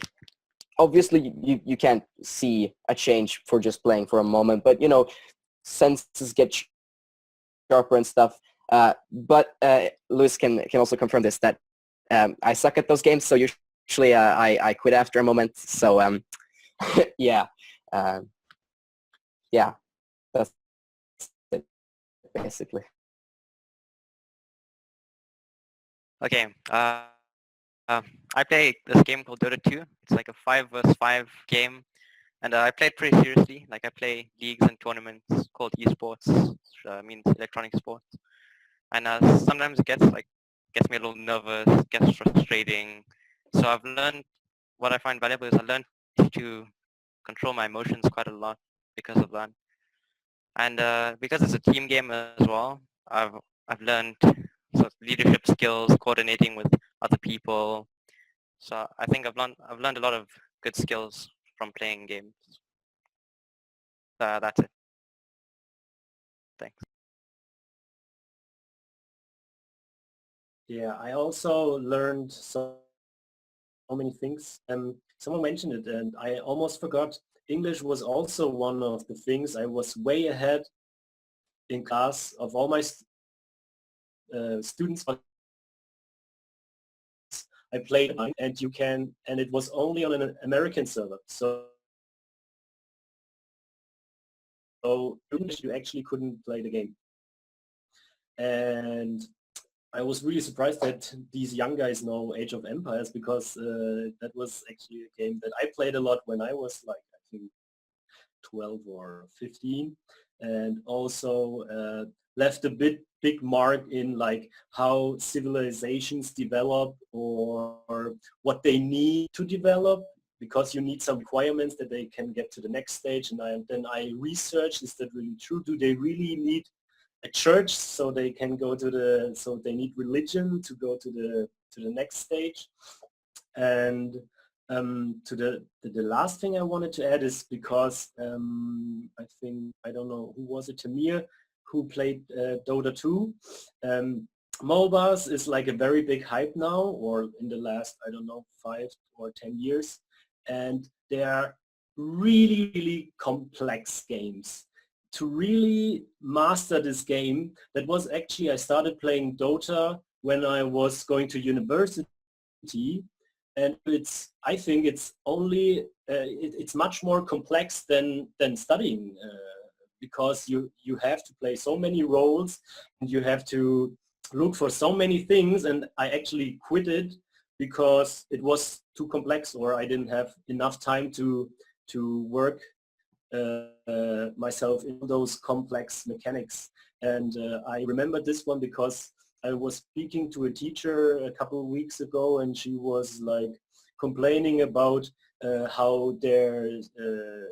obviously you can't see a change for just playing for a moment, but, you know, senses get sharper and stuff. But Lewis can also confirm this, that I suck at those games, so usually I quit after a moment. So yeah. Yeah, that's it, basically. Okay. I play this game called Dota 2. It's like a 5 versus 5 game, and I play it pretty seriously. Like I play leagues and tournaments called esports, which means electronic sports. And sometimes it gets me a little nervous, gets frustrating. So I've learned, what I find valuable is I learned to control my emotions quite a lot because of that. And because it's a team game as well, I've learned sort of leadership skills, coordinating with other people. So I think I've learned a lot of good skills from playing games. That's it. Thanks. Yeah, I also learned so many things. Someone mentioned it, and I almost forgot. English was also one of the things. I was way ahead in class of all my students. I played, and it was only on an American server. So English, you actually couldn't play the game. And I was really surprised that these young guys know Age of Empires, because that was actually a game that I played a lot when I was like, I think 12 or 15, and also left a big mark in like how civilizations develop or what they need to develop, because you need some requirements that they can get to the next stage. And then I researched, is that really true? Do they really need a church so they can go to so they need religion to go to the next stage? And to the last thing I wanted to add is because I think, I don't know, who was it, Tameer, who played Dota 2. MOBAs is like a very big hype now, or in the last, I don't know, 5 or 10 years. And they are really, really complex games. To really master this game, that was actually, I started playing Dota when I was going to university, And I think it's only, it's much more complex than studying, because you have to play so many roles and you have to look for so many things, and I actually quit it because it was too complex, or I didn't have enough time to work myself in those complex mechanics. And I remember this one because I was speaking to a teacher a couple of weeks ago, and she was like complaining about how their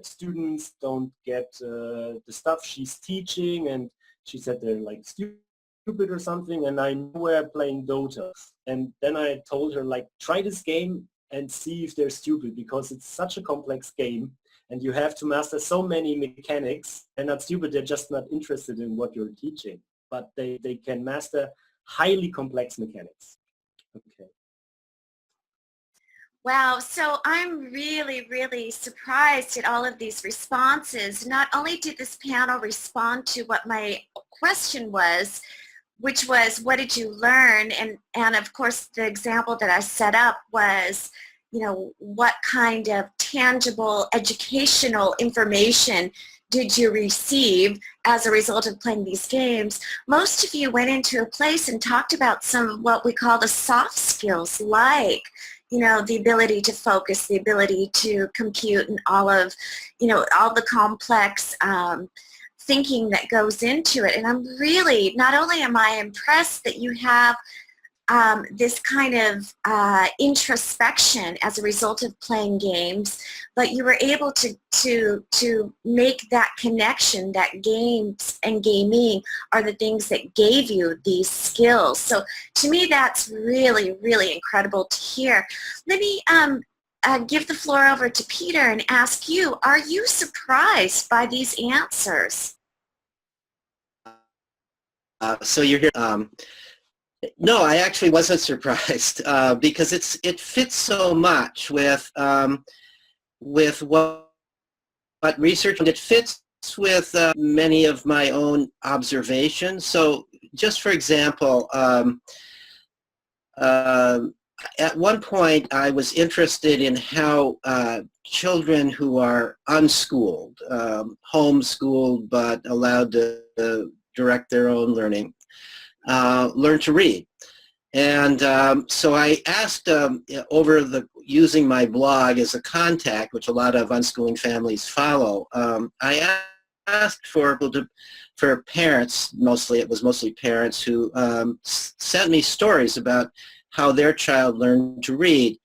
students don't get the stuff she's teaching, and she said they're like stupid or something, and I know we're playing Dota. And then I told her, like, try this game and see if they're stupid, because it's such a complex game and you have to master so many mechanics. They're not stupid, they're just not interested in what you're teaching, but they can master highly complex mechanics. Okay. Wow, so I'm really, really surprised at all of these responses. Not only did this panel respond to what my question was, which was, what did you learn? And of course, the example that I set up was, you know, what kind of tangible educational information did you receive as a result of playing these games? Most of you went into a place and talked about some of what we call the soft skills, like, you know, the ability to focus, the ability to compute, and all of, you know, all the complex thinking that goes into it. And I'm really, not only am I impressed that you have this kind of introspection as a result of playing games, but you were able to make that connection that games and gaming are the things that gave you these skills. So to me, that's really, really incredible to hear. Let me give the floor over to Peter and ask you, are you surprised by these answers? So you're here. No, I actually wasn't surprised because it fits so much with what research, and it fits with many of my own observations. So just for example, at one point I was interested in how children who are unschooled, homeschooled but allowed to direct their own learning, learn to read. And so I asked, using my blog as a contact, which a lot of unschooling families follow, I asked for parents, it was mostly parents, who sent me stories about how their child learned to read.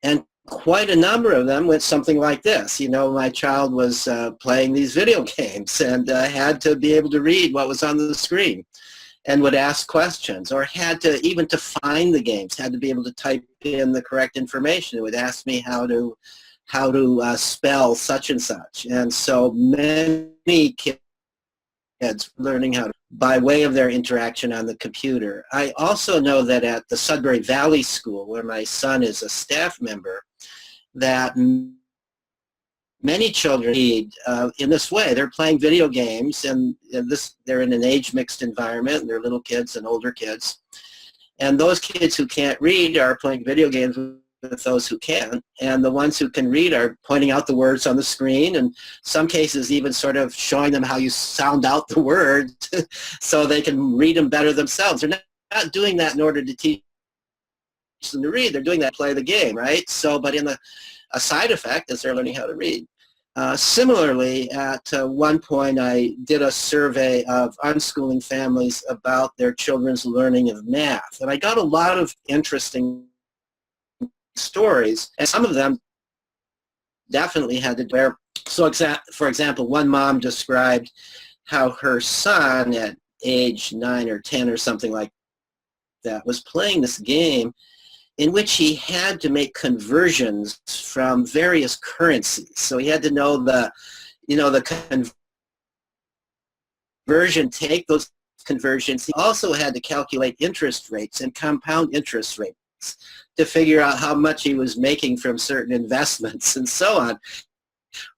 And quite a number of them went something like this. You know, my child was playing these video games and had to be able to read what was on the screen, and would ask questions, or had to, even to find the games, had to be able to type in the correct information. It would ask me how to spell such and such. And so many kids learning how to, by way of their interaction on the computer. I also know that at the Sudbury Valley School, where my son is a staff member, that many children read in this way. They're playing video games, and they're in an age-mixed environment, and they're little kids and older kids. And those kids who can't read are playing video games with those who can, and the ones who can read are pointing out the words on the screen, and some cases even sort of showing them how you sound out the words so they can read them better themselves. They're not doing that in order to teach them to read. They're doing that to play the game, right? So, but a side effect is they're learning how to read. Similarly, at one point I did a survey of unschooling families about their children's learning of math, and I got a lot of interesting stories, and some of them definitely had to do. So for example, one mom described how her son at age 9 or 10 or something like that was playing this game in which he had to make conversions from various currencies. So he had to know the conversion, take those conversions. He also had to calculate interest rates and compound interest rates to figure out how much he was making from certain investments and so on.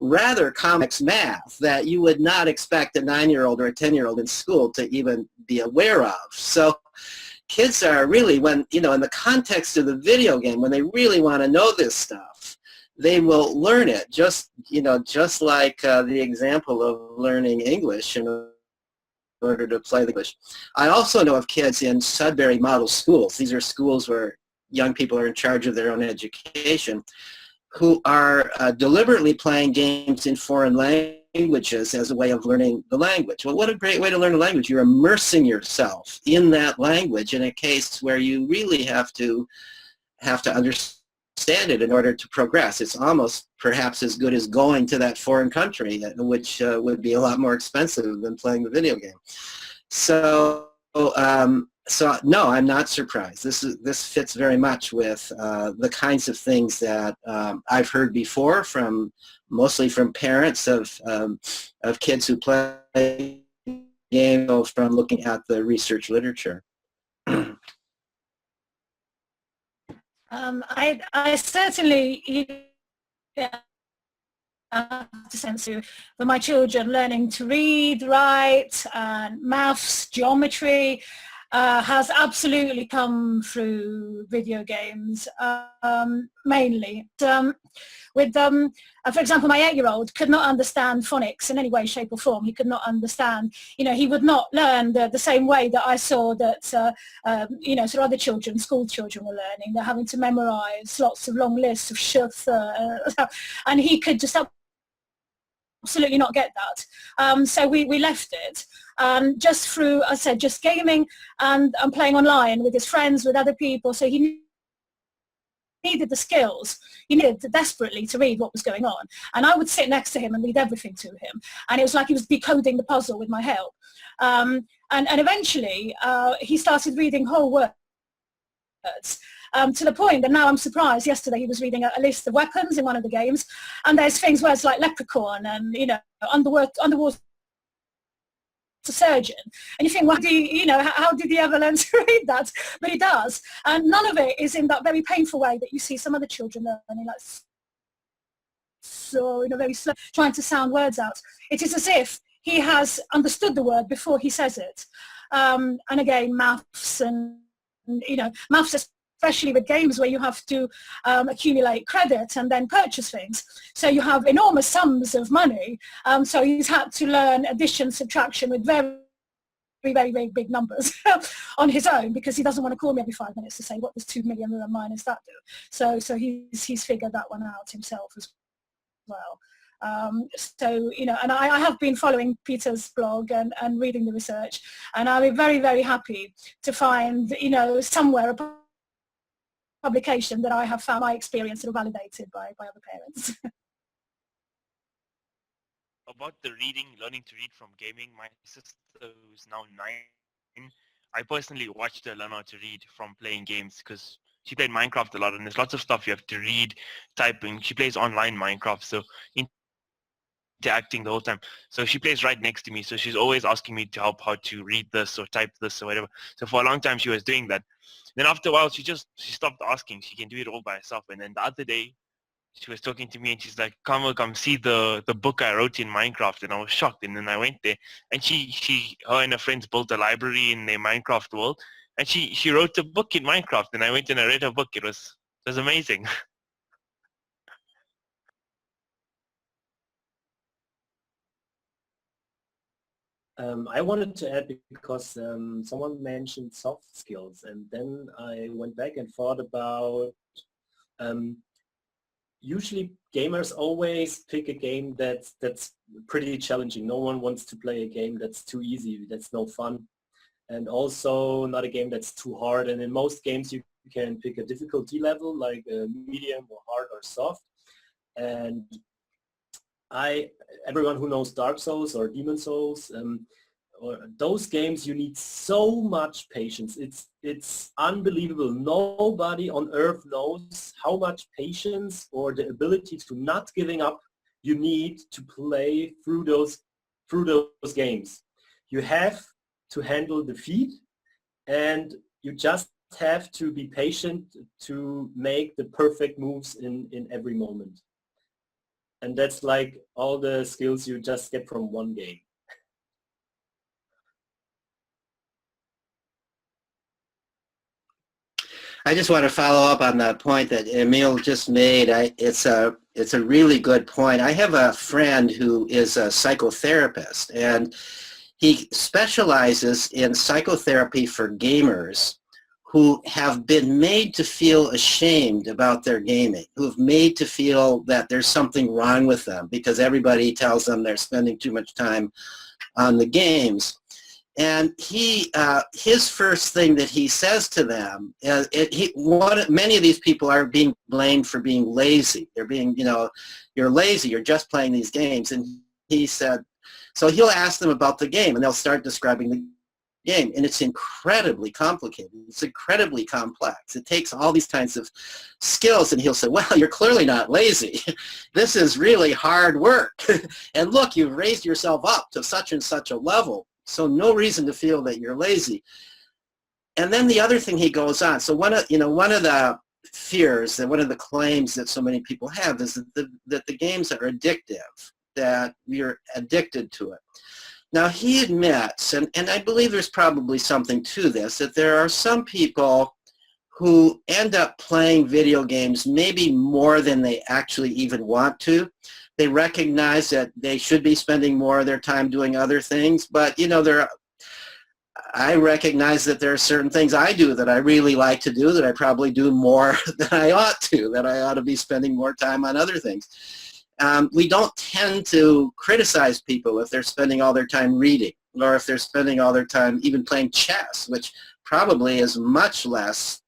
Rather complex math that you would not expect a 9-year-old or a 10-year-old in school to even be aware of. So kids are really, when, you know, in the context of the video game, when they really want to know this stuff, they will learn it, just, you know, just like the example of learning English in order to play the English. I also know of kids in Sudbury model schools. These are schools where young people are in charge of their own education, who are deliberately playing games in foreign languages as a way of learning the language. Well, what a great way to learn a language. You're immersing yourself in that language in a case where you really have to understand it in order to progress. It's almost perhaps as good as going to that foreign country, which would be a lot more expensive than playing the video game. So, so no, I'm not surprised. This fits very much with the kinds of things that I've heard before from, mostly from parents of kids who play games, from looking at the research literature. I certainly have to sense for my children learning to read, write, and maths, geometry has absolutely come through video games, mainly. For example, my 8-year-old could not understand phonics in any way, shape or form. He could not understand, you know, he would not learn the same way that I saw that, you know, sort of other children, school children were learning. They're having to memorize lots of long lists of shit, and he could just absolutely not get that. So we left it. Just through, I said, just gaming and playing online with his friends, with other people. So he needed the skills. He needed desperately to read what was going on. And I would sit next to him and read everything to him. And it was like he was decoding the puzzle with my help. And eventually, he started reading whole words. To the point that now I'm surprised. Yesterday he was reading a list of weapons in one of the games, and there's things where it's like leprechaun and, you know, underwater surgeon, and you think, well, you know, how did he ever learn to read that? But he does, and none of it is in that very painful way that you see some other children learning, like, so, you know, very slow, trying to sound words out. It is as if he has understood the word before he says it. And again, maths and, you know, maths, especially with games where you have to accumulate credit and then purchase things. So you have enormous sums of money. So he's had to learn addition, subtraction with very, very, very big numbers on his own, because he doesn't want to call me every 5 minutes to say, what does 2 million minus that do? So he's figured that one out himself as well. So, you know, and I have been following Peter's blog and reading the research, and I'm very, very happy to find, you know, somewhere a publication that I have found my experience sort of validated by other parents. About the reading, learning to read from gaming, my sister, who's now 9, I personally watched her learn how to read from playing games, because she played Minecraft a lot, and there's lots of stuff you have to read, typing. She plays online Minecraft, so interacting the whole time. So she plays right next to me, so she's always asking me to help how to read this or type this or whatever. So for a long time she was doing that. Then after a while she stopped asking. She can do it all by herself. And then the other day she was talking to me and she's like, Kaameel, come see the book I wrote in Minecraft. And I was shocked. And then I went there, and her and her friends built a library in their Minecraft world, and she wrote a book in Minecraft, and I went and I read her book. It was amazing. I wanted to add, because someone mentioned soft skills, and then I went back and thought about, usually gamers always pick a game that's pretty challenging. No one wants to play a game that's too easy, that's no fun, and also not a game that's too hard. And in most games you can pick a difficulty level, like medium or hard or soft. And everyone who knows Dark Souls or Demon Souls, or those games, you need so much patience. It's unbelievable. Nobody on earth knows how much patience or the ability to not giving up you need to play through those games. You have to handle defeat, and you just have to be patient to make the perfect moves in every moment. And that's like all the skills you just get from one game. I just want to follow up on that point that Emil just made. It's a really good point. I have a friend who is a psychotherapist, and he specializes in psychotherapy for gamers who have been made to feel ashamed about their gaming, who have made to feel that there's something wrong with them because everybody tells them they're spending too much time on the games. And his first thing that he says to them, many of these people are being blamed for being lazy. They're being, you're lazy, you're just playing these games. And he said, so he'll ask them about the game, and they'll start describing the game. And it's incredibly complicated. It's incredibly complex. It takes all these kinds of skills. And he'll say, well, you're clearly not lazy. This is really hard work. And look, you've raised yourself up to such and such a level. So no reason to feel that you're lazy. And then the other thing he goes on. So one of the fears, that one of the claims that so many people have is that the games are addictive, that you're addicted to it. Now he admits, and I believe there's probably something to this, that there are some people who end up playing video games maybe more than they actually even want to. They recognize that they should be spending more of their time doing other things, but I recognize that there are certain things I do that I really like to do that I probably do more than I ought to, that I ought to be spending more time on other things. We don't tend to criticize people if they're spending all their time reading, or if they're spending all their time even playing chess, which probably is much less,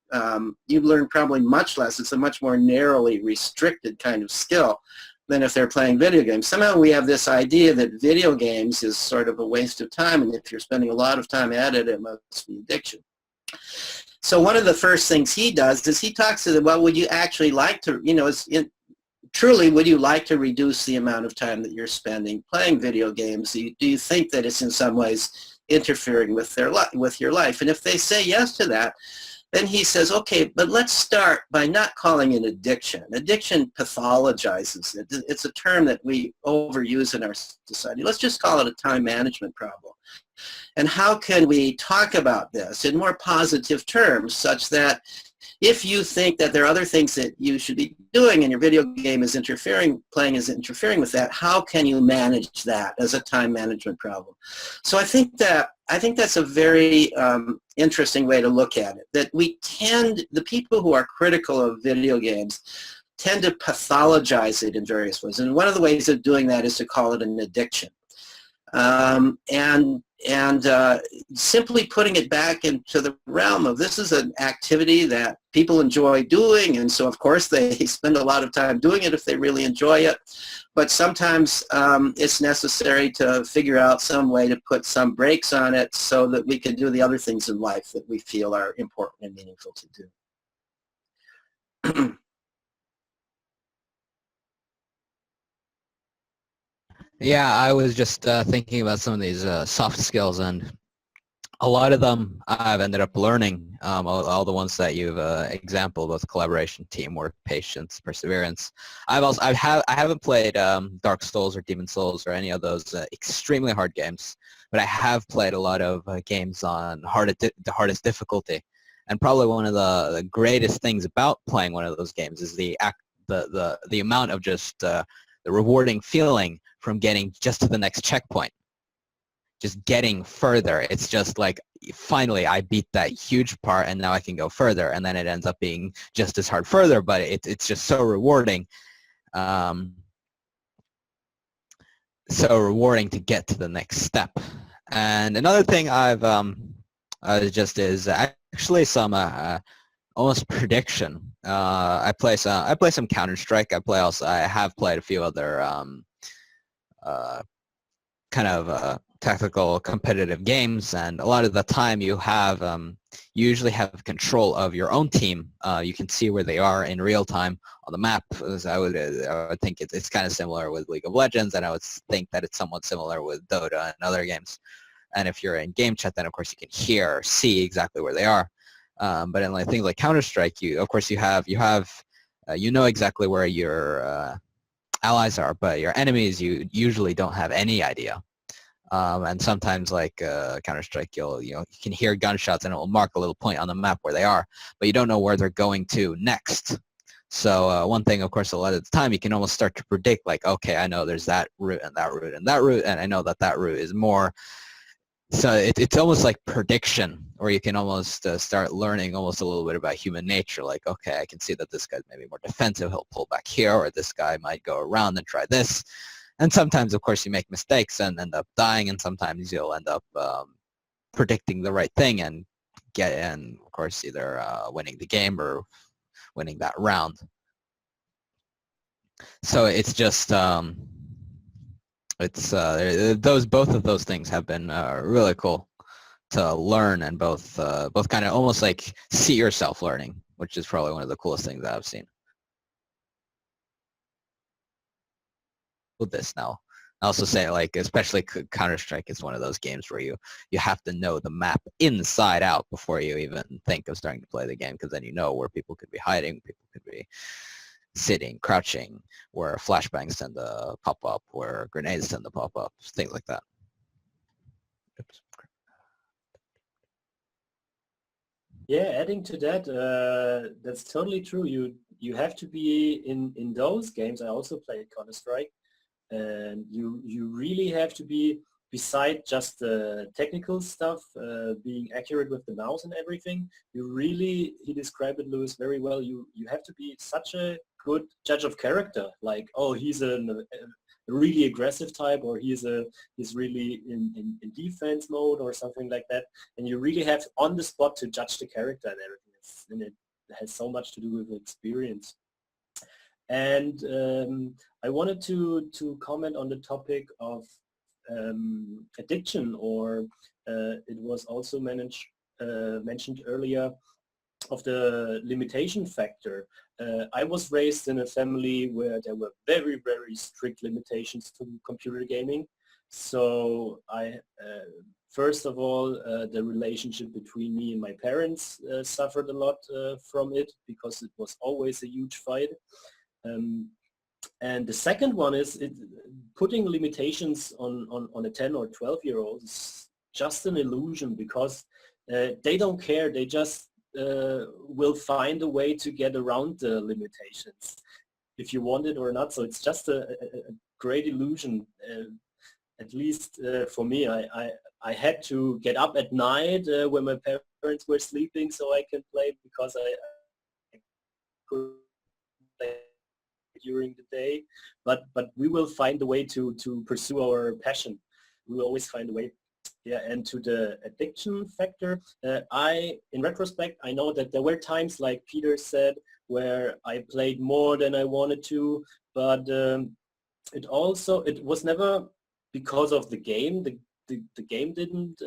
you learn probably much less. It's a much more narrowly restricted kind of skill than if they're playing video games. Somehow we have this idea that video games is sort of a waste of time, and if you're spending a lot of time at it, it must be addiction. So one of the first things he does is he talks to them, well, would you actually like to, truly, would you like to reduce the amount of time that you're spending playing video games? Do you think that it's in some ways interfering with your life? And if they say yes to that, then he says, okay, but let's start by not calling it addiction. Addiction pathologizes it. It's a term that we overuse in our society. Let's just call it a time management problem. And how can we talk about this in more positive terms, such that if you think that there are other things that you should be doing and your video game is playing is interfering with that, how can you manage that as a time management problem? So I think that's a very interesting way to look at it, that the people who are critical of video games tend to pathologize it in various ways. And one of the ways of doing that is to call it an addiction. And simply putting it back into the realm of this is an activity that people enjoy doing, and so of course they spend a lot of time doing it if they really enjoy it. But sometimes it's necessary to figure out some way to put some brakes on it so that we can do the other things in life that we feel are important and meaningful to do. Yeah, I was just thinking about some of these soft skills, and a lot of them I've ended up learning. All the ones that you've exampled, both collaboration, teamwork, patience, perseverance. I haven't played Dark Souls or Demon Souls or any of those extremely hard games, but I have played a lot of games on the hardest difficulty. And probably one of the greatest things about playing one of those games is the amount of just the rewarding feeling from getting just to the next checkpoint, just getting further. It's just like, finally I beat that huge part and now I can go further, and then it ends up being just as hard further, but it's just so rewarding. So rewarding to get to the next step. And another thing I've is actually some almost prediction. I play some Counter-Strike. I have played a few other kind of tactical competitive games, and a lot of the time you usually have control of your own team. You can see where they are in real time on the map. I would think it's kind of similar with League of Legends, and I would think that it's somewhat similar with Dota and other games. And if you're in game chat, then of course you can hear or see exactly where they are. But in things like Counter-Strike, you know exactly where your allies are, but your enemies, you usually don't have any idea. And sometimes like Counter-Strike, you can hear gunshots and it will mark a little point on the map where they are, but you don't know where they're going to next. So one thing, of course, a lot of the time you can almost start to predict, like, okay, I know there's that route and that route and that route, and I know that that route is more. So it's almost like prediction, or you can almost start learning almost a little bit about human nature. Like, okay, I can see that this guy's maybe more defensive. He'll pull back here, or this guy might go around and try this. And sometimes, of course, you make mistakes and end up dying, and sometimes you'll end up predicting the right thing and of course, either winning the game or winning that round. So it's just both of those things have been really cool to learn, and both kind of almost like see yourself learning, which is probably one of the coolest things that I've seen. With this now, I also say, like, especially Counter-Strike is one of those games where you have to know the map inside out before you even think of starting to play the game, because then you know where people could be hiding, people could be sitting, crouching, where flashbangs tend to pop up, where grenades tend to pop up, things like that. Oops. Yeah, adding to that, that's totally true. You have to be in those games. I also played Counter-Strike, and you really have to be, beside just the technical stuff, being accurate with the mouse and everything. He described it, Lewis, very well. You have to be such a good judge of character. Like, oh, he's a really aggressive type, or he's really in defense mode or something like that. And you really have on the spot to judge the character and everything. And it has so much to do with experience. And I wanted to comment on the topic of addiction, or it was also mentioned earlier, of the limitation factor. I was raised in a family where there were very, very strict limitations to computer gaming. So first of all, the relationship between me and my parents suffered a lot from it, because it was always a huge fight. And the second one is putting limitations on a 10 or 12-year-old is just an illusion, because they don't care. They just will find a way to get around the limitations, if you want it or not. So it's just a great illusion. At least for me, I had to get up at night when my parents were sleeping so I can play, because I could play during the day, but we will find a way to pursue our passion. We will always find a way. Yeah, and to the addiction factor, in retrospect, I know that there were times, like Peter said, where I played more than I wanted to, but it was never because of the game. The game didn't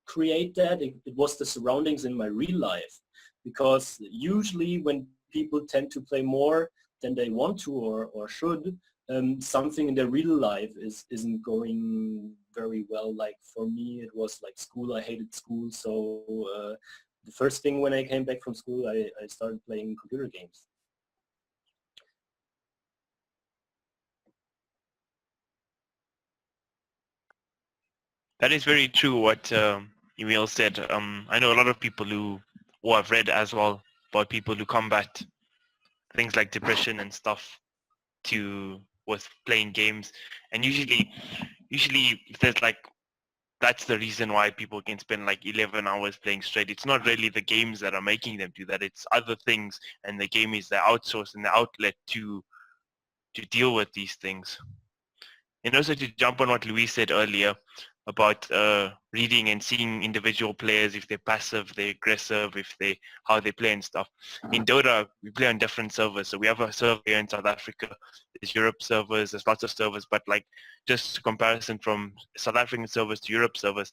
create that. It was the surroundings in my real life, because usually when people tend to play more than they want to or should, something in their real life isn't going very well. Like for me, it was like school. I hated school, so the first thing when I came back from school, I started playing computer games. That is very true what Emil said. I know a lot of people who I've read as well about people who combat things like depression and stuff with playing games, and usually there's like, that's the reason why people can spend like 11 hours playing straight. It's not really the games that are making them do that. It's other things, and the game is the outsource and the outlet to deal with these things. And also to jump on what Luis said earlier about reading and seeing individual players, if they're passive, they're aggressive, how they play and stuff. In Dota, we play on different servers. So we have a server here in South Africa. There's Europe servers. There's lots of servers. But like, just a comparison from South African servers to Europe servers,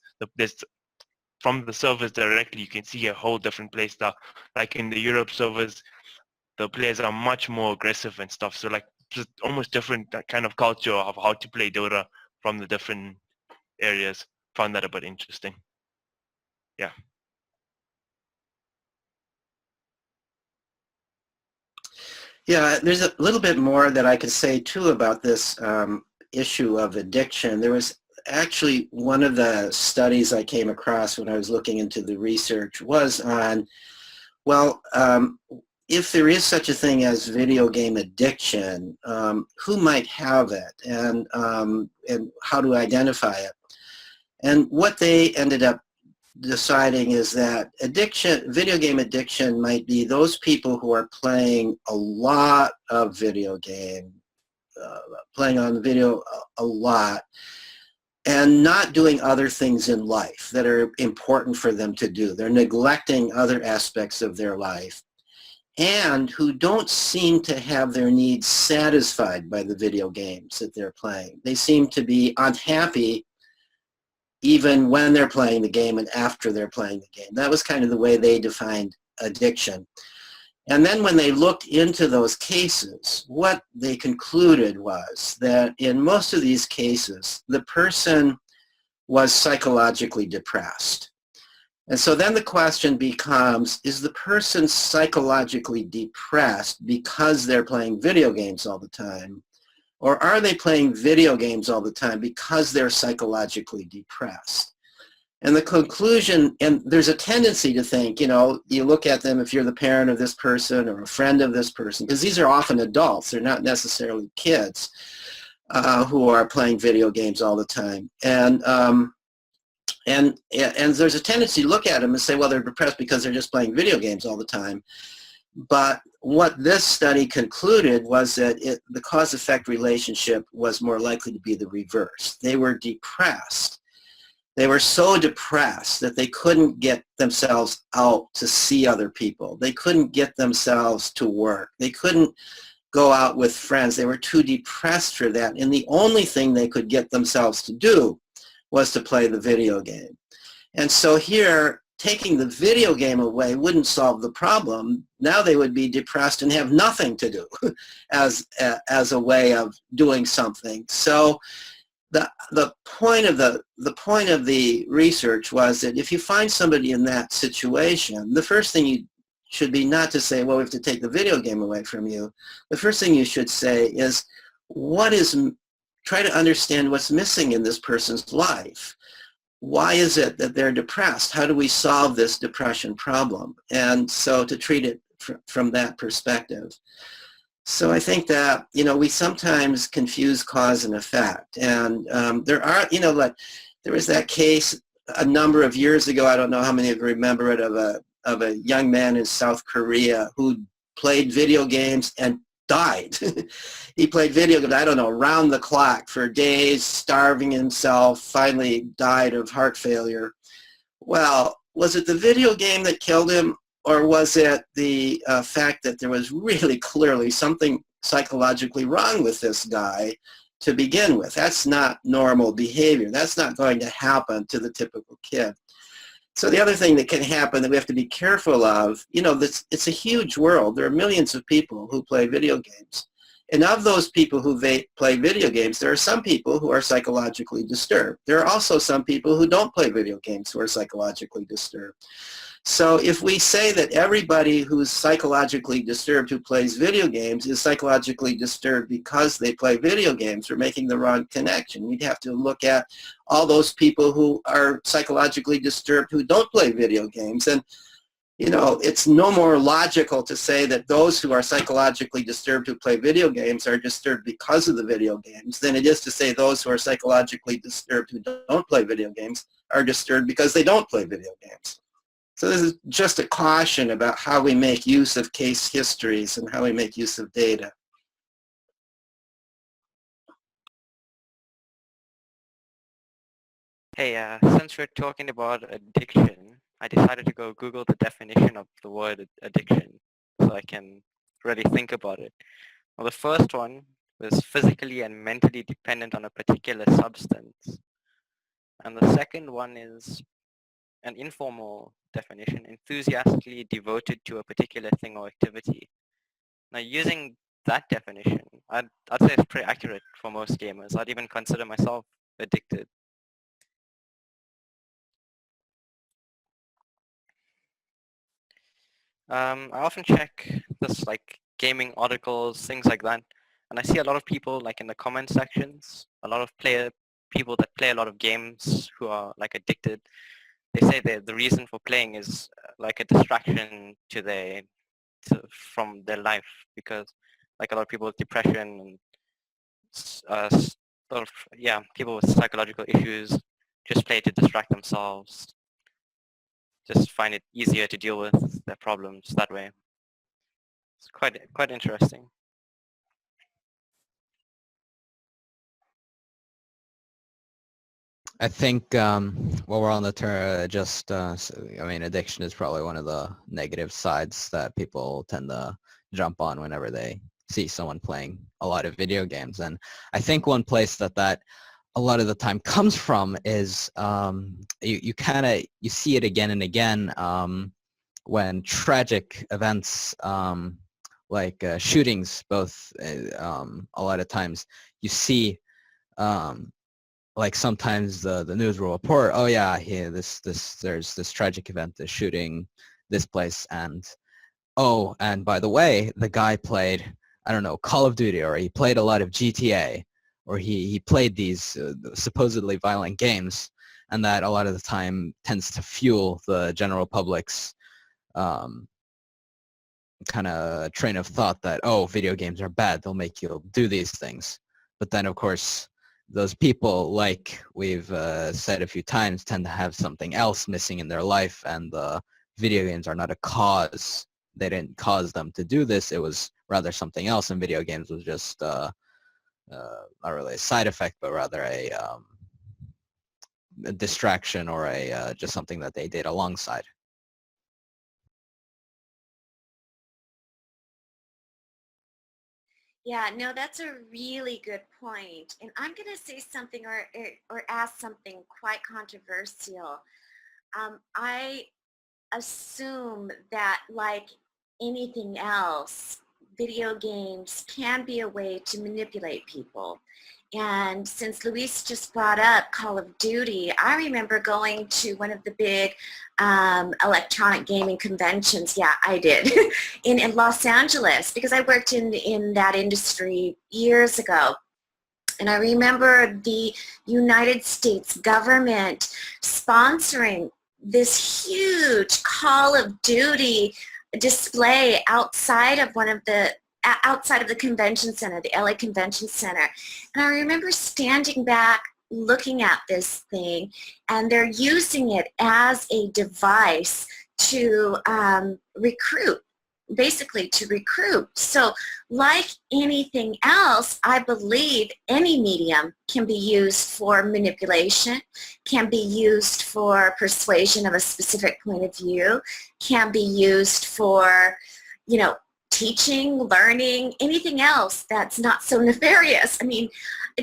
from the servers directly, you can see a whole different play style. Like in the Europe servers, the players are much more aggressive and stuff. So like, just almost different kind of culture of how to play Dota from the different areas. Found that a bit interesting. Yeah. Yeah, there's a little bit more that I could say too about this issue of addiction. There was actually one of the studies I came across when I was looking into the research was on, well, if there is such a thing as video game addiction, who might have it, and how to identify it. And what they ended up deciding is that video game addiction might be those people who are playing a lot of video game, playing on video a lot, and not doing other things in life that are important for them to do. They're neglecting other aspects of their life, and who don't seem to have their needs satisfied by the video games that they're playing. They seem to be unhappy even when they're playing the game and after they're playing the game. That was kind of the way they defined addiction. And then when they looked into those cases, what they concluded was that in most of these cases, the person was psychologically depressed. And so then the question becomes, is the person psychologically depressed because they're playing video games all the time? Or are they playing video games all the time because they're psychologically depressed? And the conclusion, and there's a tendency to think, you know, you look at them if you're the parent of this person or a friend of this person, because these are often adults, they're not necessarily kids who are playing video games all the time. And there's a tendency to look at them and say, well, they're depressed because they're just playing video games all the time. But what this study concluded was that the cause-effect relationship was more likely to be the reverse. They were depressed. They were so depressed that they couldn't get themselves out to see other people. They couldn't get themselves to work. They couldn't go out with friends. They were too depressed for that. And the only thing they could get themselves to do was to play the video game. And so here, taking the video game away wouldn't solve the problem. Now they would be depressed and have nothing to do as a way of doing something. So the point of the research was that if you find somebody in that situation, the first thing you should be not to say, well, we have to take the video game away from you. The first thing you should say is, try to understand what's missing in this person's life. Why is it that they're depressed? How do we solve this depression problem? And so to treat it from that perspective. So I think that, you know, we sometimes confuse cause and effect. And there are, you know, like there was that case a number of years ago, I don't know how many of you remember it, of a young man in South Korea who played video games and died. He played video games, I don't know, around the clock for days, starving himself, finally died of heart failure. Well, was it the video game that killed him, or was it the fact that there was really clearly something psychologically wrong with this guy to begin with? That's not normal behavior. That's not going to happen to the typical kid. So the other thing that can happen that we have to be careful of, you know, it's a huge world. There are millions of people who play video games. And of those people who play video games, there are some people who are psychologically disturbed. There are also some people who don't play video games who are psychologically disturbed. So if we say that everybody who's psychologically disturbed who plays video games is psychologically disturbed because they play video games, we're making the wrong connection. We'd have to look at all those people who are psychologically disturbed who don't play video games. And, you know, it's no more logical to say that those who are psychologically disturbed who play video games are disturbed because of the video games than it is to say those who are psychologically disturbed who don't play video games are disturbed because they don't play video games. So this is just a caution about how we make use of case histories and how we make use of data. Hey, since we're talking about addiction, I decided to go Google the definition of the word addiction so I can really think about it. Well, the first one was physically and mentally dependent on a particular substance. And the second one is an informal definition, enthusiastically devoted to a particular thing or activity. Now, using that definition, I'd say it's pretty accurate for most gamers. I'd even consider myself addicted. I often check this, like gaming articles, things like that, and I see a lot of people, like in the comment sections, a lot of people that play a lot of games who are like addicted, they say that the reason for playing is like a distraction from their life, because like a lot of people with depression and sort of, yeah, people with psychological issues just play to distract themselves, just find it easier to deal with their problems that way. It's quite interesting. I think while we're on the turn, I mean, addiction is probably one of the negative sides that people tend to jump on whenever they see someone playing a lot of video games. And I think one place that a lot of the time comes from is you see it again and again when tragic events like shootings, both a lot of times you see like sometimes the news will report, oh yeah, there's this tragic event, this shooting, this place, and oh, and by the way, the guy played, I don't know, Call of Duty, or he played a lot of GTA, or he played these supposedly violent games, and that a lot of the time tends to fuel the general public's kind of train of thought that, oh, video games are bad, they'll make you do these things. But then, of course, those people, like we've said a few times, tend to have something else missing in their life, and the video games are not a cause. They didn't cause them to do this. It was rather something else, and video games was just not really a side effect, but rather a distraction, or just something that they did alongside. Yeah, no, that's a really good point. And I'm going to say something or ask something quite controversial. I assume that, like anything else, video games can be a way to manipulate people. And since Luis just brought up Call of Duty, I remember going to one of the big electronic gaming conventions. Yeah, I did, in Los Angeles, because I worked in that industry years ago. And I remember the United States government sponsoring this huge Call of Duty display outside of the convention center, the LA Convention Center. And I remember standing back looking at this thing, and they're using it as a device to recruit. So like anything else, I believe any medium can be used for manipulation, can be used for persuasion of a specific point of view, can be used for, teaching, learning, anything else that's not so nefarious. I mean,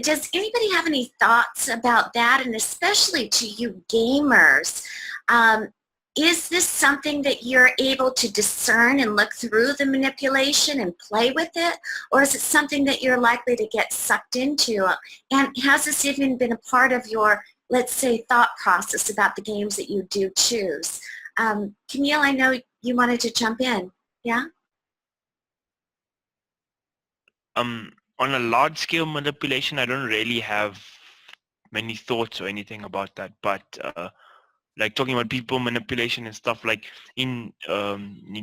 does anybody have any thoughts about that? And especially to you gamers, is this something that you're able to discern and look through the manipulation and play with it? Or is it something that you're likely to get sucked into? And has this even been a part of your, let's say, thought process about the games that you do choose? Kaameel, I know you wanted to jump in. Yeah? On a large scale manipulation, I don't really have many thoughts or anything about that, but like talking about people manipulation and stuff, like in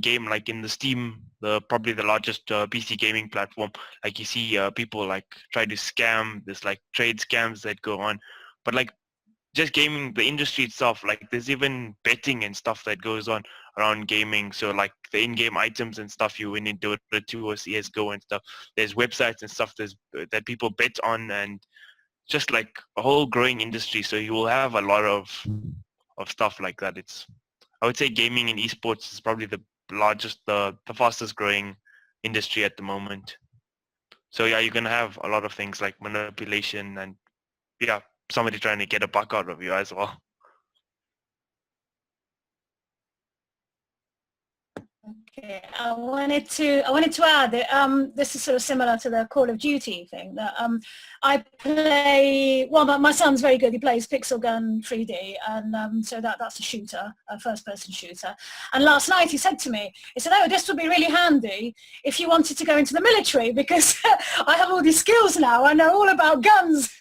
game, like in the Steam, probably the largest PC gaming platform, like you see people like try to scam, there's like trade scams that go on, but like just gaming, the industry itself, like there's even betting and stuff that goes on around gaming. So like the in-game items and stuff you win in Dota 2 or CSGO and stuff, there's websites and stuff that people bet on, and just like a whole growing industry. So you will have a lot of stuff like that. I would say gaming and esports is probably the largest, the fastest growing industry at the moment. So yeah, you're gonna have a lot of things like manipulation and yeah, somebody trying to get a buck out of you as well. Okay, I wanted to add that this is sort of similar to the Call of Duty thing, that I play, well, my son's very good. He plays Pixel Gun 3D, and so that's a shooter, a first-person shooter. And last night he said to me, he said, "Oh, this would be really handy if you wanted to go into the military, because I have all these skills now. I know all about guns,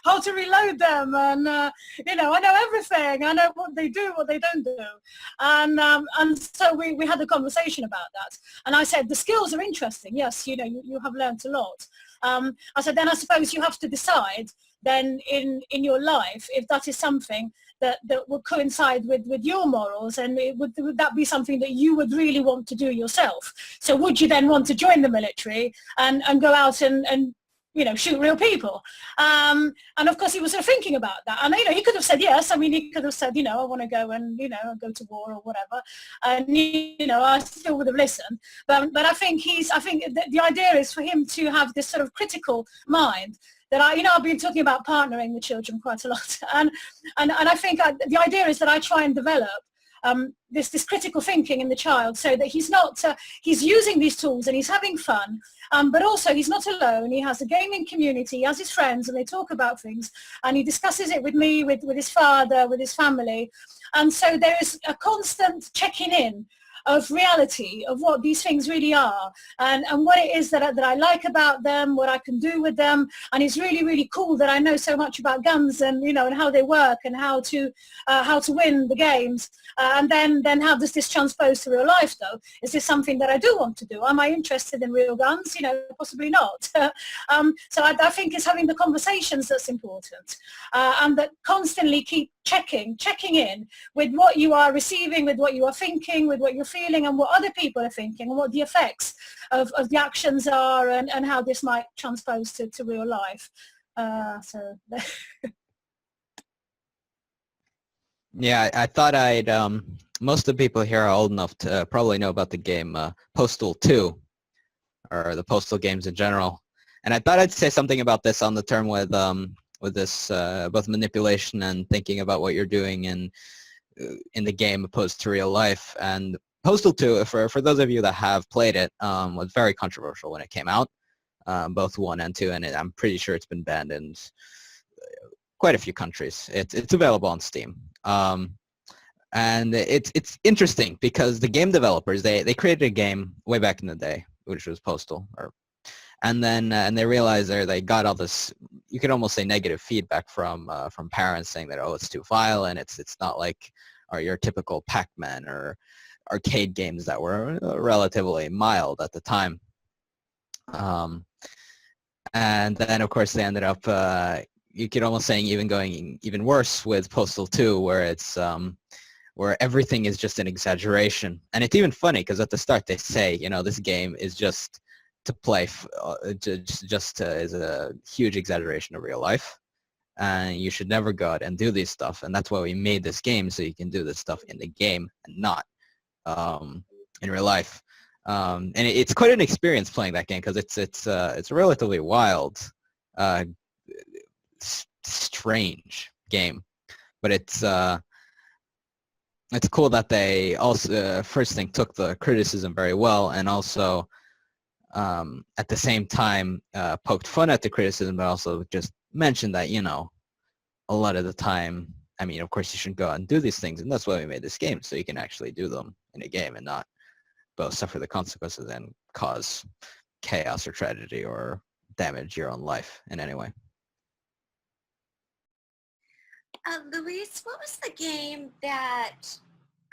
how to reload them, and you know, I know everything. I know what they do, what they don't do." And so we had a conversation about that. And I said, the skills are interesting. Yes, you know, you have learned a lot. I said, then I suppose you have to decide then in your life if that is something that would coincide with your morals, and would that be something that you would really want to do yourself? So would you then want to join the military and go out and you know, shoot real people? And of course he was sort of thinking about that, and you know, he could have said yes. I mean, he could have said, you know, I want to go and, you know, go to war or whatever, and you know, I still would have listened. But I think the idea is for him to have this sort of critical mind that I've been talking about partnering with children quite a lot, and I think the idea is that I try and develop this critical thinking in the child, so that he's not he's using these tools and he's having fun, but also he's not alone. He has a gaming community, he has his friends, and they talk about things, and he discusses it with me, with his father, with his family, and so there is a constant checking in of reality, of what these things really are, and what it is that I like about them, what I can do with them. And it's really, really cool that I know so much about guns, and you know, and how they work, and how to win the games. And then how does this transpose to real life though? Is this something that I do want to do? Am I interested in real guns? You know, possibly not. So I think it's having the conversations that's important, and that constantly keep checking in with what you are receiving, with what you are thinking, with what you're feeling, and what other people are thinking, and what the effects of the actions are, and how this might transpose to real life. So Yeah, I thought I'd, most of the people here are old enough to probably know about the game Postal 2, or the Postal games in general. And I thought I'd say something about this on the term with this both manipulation and thinking about what you're doing in the game opposed to real life. And Postal 2, for those of you that have played it, was very controversial when it came out, both 1 and 2, and I'm pretty sure it's been banned in quite a few countries. It's available on Steam. And it's interesting because the game developers, they created a game way back in the day, which was Postal, and they realized they got all this, you could almost say, negative feedback from parents saying that, oh, it's too violent, it's not like your typical Pac-Man or arcade games that were relatively mild at the time. And then of course they ended up, you could almost say, going even worse with Postal 2, where it's where everything is just an exaggeration. And it's even funny because at the start they say, you know, this game is just to play, is a huge exaggeration of real life, and you should never go out and do this stuff. And that's why we made this game, so you can do this stuff in the game and not in real life. And it's quite an experience playing that game because it's a relatively wild, strange game, but it's cool that they also first thing took the criticism very well, and also at the same time poked fun at the criticism, but also just mentioned that, you know, a lot of the time, I mean, of course you shouldn't go out and do these things, and that's why we made this game, so you can actually do them in a game and not both suffer the consequences and cause chaos or tragedy or damage your own life in any way. Luis, what was the game that,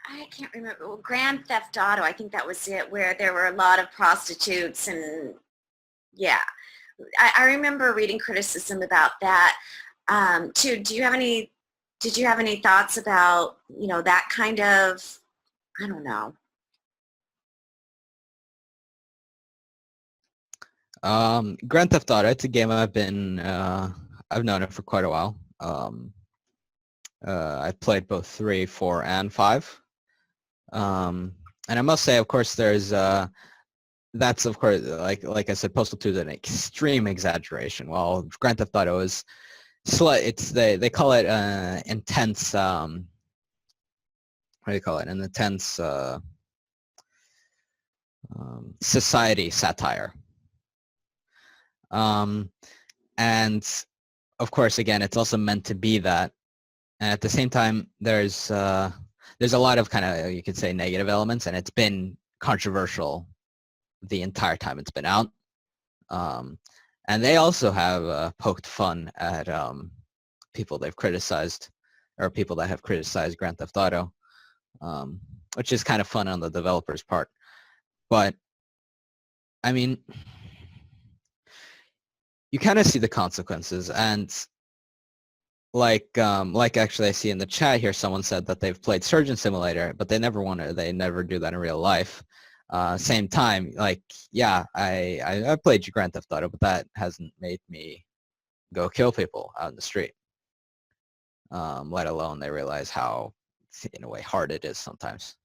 I can't remember, Grand Theft Auto, I think that was it, where there were a lot of prostitutes, and yeah. I remember reading criticism about that too. Did you have any thoughts about, you know, that kind of, I don't know. Grand Theft Auto, it's a game I've known it for quite a while. I played both 3, 4, and 5. And I must say, of course, there's that's, of course, like I said, Postal 2 is an extreme exaggeration. While Grand Theft Auto is they call it intense. What do you call it? An intense. society satire. And of course, again, it's also meant to be that. And at the same time, there's a lot of kind of, you could say, negative elements, and it's been controversial the entire time it's been out. And they also have poked fun at people they've criticized, or people that have criticized Grand Theft Auto, which is kind of fun on the developer's part. But, I mean, you kind of see the consequences, and like actually I see in the chat here, someone said that they've played Surgeon Simulator, but they never do that in real life. Same time, like, yeah, I played Grand Theft Auto, but that hasn't made me go kill people out in the street. Let alone they realize how, in a way, hard it is sometimes.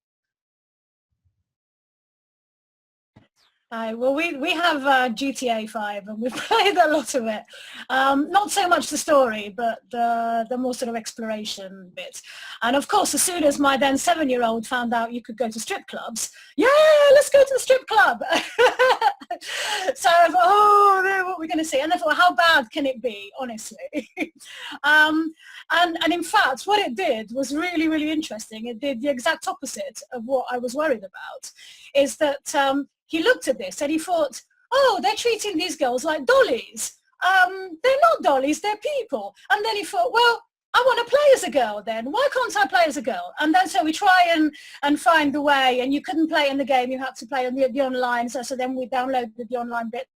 Well, we have GTA 5 and we've played a lot of it. Not so much the story, but the more sort of exploration bit. And of course, as soon as my then 7-year-old found out you could go to strip clubs, yeah, let's go to the strip club. So I thought, oh, what are we going to see? And I thought, how bad can it be, honestly? And in fact, what it did was really, really interesting. It did the exact opposite of what I was worried about, is that he looked at this and he thought, oh, they're treating these girls like dollies. They're not dollies, they're people. And then he thought, well, I want to play as a girl then. Why can't I play as a girl? And then so we try and find the way, and you couldn't play in the game, you had to play on the online. So then we downloaded the online bit.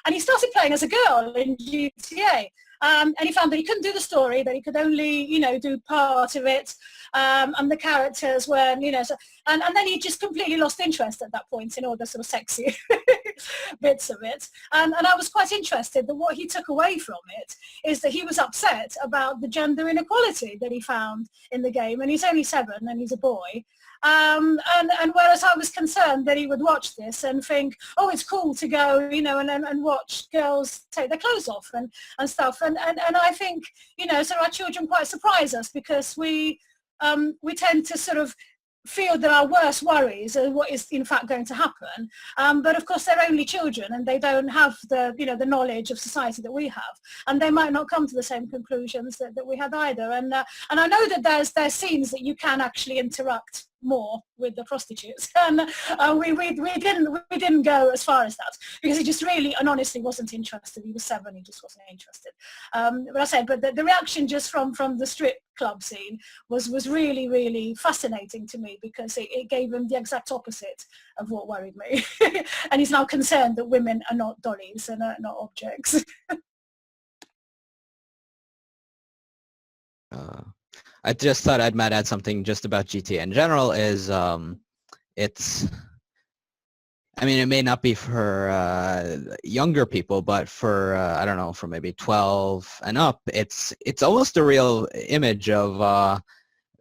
And he started playing as a girl in GTA. And he found that he couldn't do the story, that he could only, do part of it. And the characters were, so, and then he just completely lost interest at that point in all the sort of sexy bits of it. And I was quite interested that what he took away from it is that he was upset about the gender inequality that he found in the game. And he's only 7 and he's a boy. And whereas I was concerned that he would watch this and think, oh, it's cool to go, and watch girls take their clothes off and stuff. And I think, so our children quite surprise us because we tend to sort of feel that our worst worries are what is in fact going to happen. But of course they're only children and they don't have the knowledge of society that we have, and they might not come to the same conclusions that we had either. And I know that there's scenes that you can actually interact more with the prostitutes, and we didn't go as far as that because he just really and honestly wasn't interested. He was 7, he just wasn't interested. But I said, but the reaction just from the strip club scene was really, really fascinating to me because it gave him the exact opposite of what worried me. And he's now concerned that women are not dollies and are not objects. I just thought I might add something just about GTA in general is it may not be for younger people, but for, I don't know, for maybe 12 and up, it's almost a real image of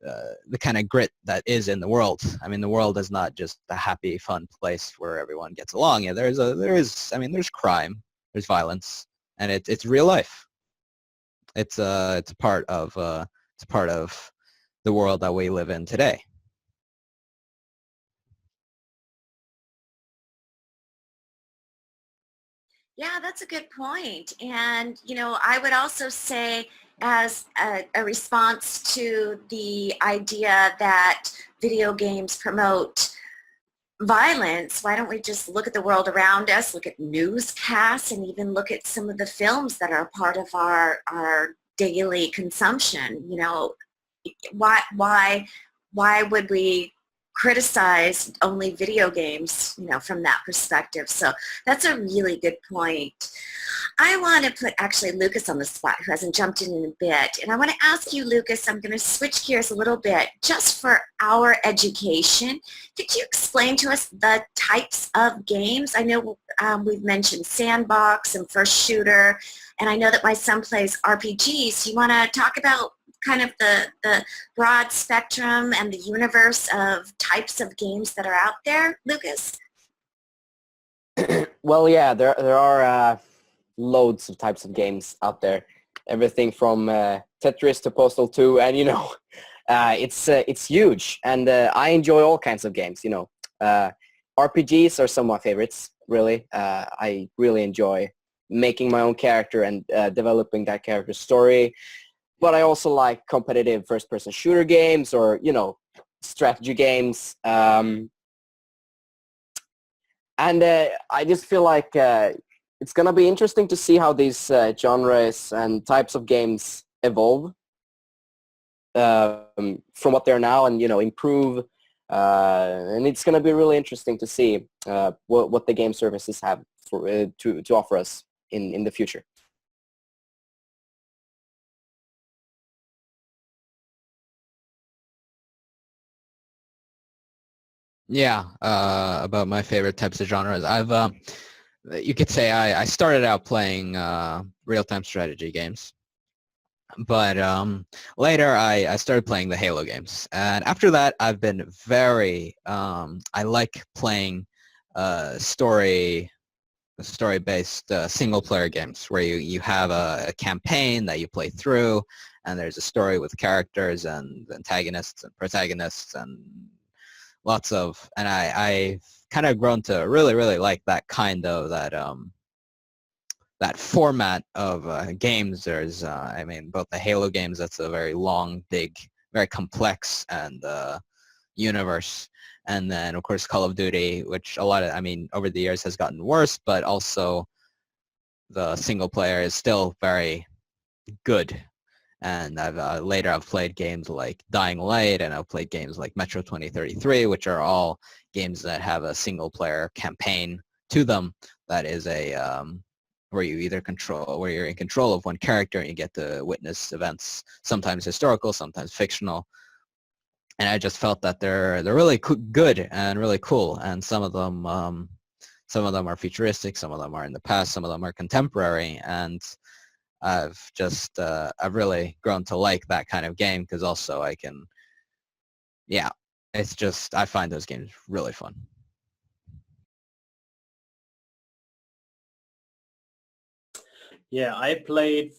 the kind of grit that is in the world. I mean, the world is not just a happy, fun place where everyone gets along. Yeah, there's crime, there's violence, and it's real life. It's a part of the world that we live in today. Yeah, that's a good point. And, I would also say as a response to the idea that video games promote violence, why don't we just look at the world around us, look at newscasts, and even look at some of the films that are part of our daily consumption? Why would we criticize only video games, from that perspective? So that's a really good point. I want to put actually Lukas on the spot, who hasn't jumped in a bit. And I want to ask you, Lukas, I'm going to switch gears a little bit just for our education. Could you explain to us the types of games? I know we've mentioned sandbox and first shooter, and I know that my son plays RPGs. You want to talk about kind of the broad spectrum and the universe of types of games that are out there, Lukas? Well, yeah, there are loads of types of games out there. Everything from Tetris to Postal 2, and it's huge. And I enjoy all kinds of games. RPGs are some of my favorites, really. I really enjoy making my own character and developing that character's story. But I also like competitive first-person shooter games or, you know, strategy games. And I just feel like it's going to be interesting to see how these genres and types of games evolve from what they're now and, you know, improve. And it's going to be really interesting to see what the game services have for, to offer us in the future. Yeah, about my favorite types of genres. You could say I started out playing real-time strategy games, but later I started playing the Halo games, and after that I've been very I like playing story-based single-player games where you have a campaign that you play through, and there's a story with characters and antagonists and protagonists and lots of, and I've kind of grown to really like that kind of that format of games. There's I mean, both the Halo games, that's a very long, big, very complex and universe, and then of course Call of Duty, which a lot of, I mean, over the years has gotten worse, but also the single player is still very good. And later I've played games like Dying Light, and I've played games like Metro 2033, which are all games that have a single-player campaign to them. That is a where you're in control of one character, and you get to witness events, sometimes historical, sometimes fictional. And I just felt that they're really good and really cool. And some of them are futuristic, some of them are in the past, some of them are contemporary, and I've really grown to like that kind of game, because also I can, yeah, it's just, I find those games really fun. Yeah, I played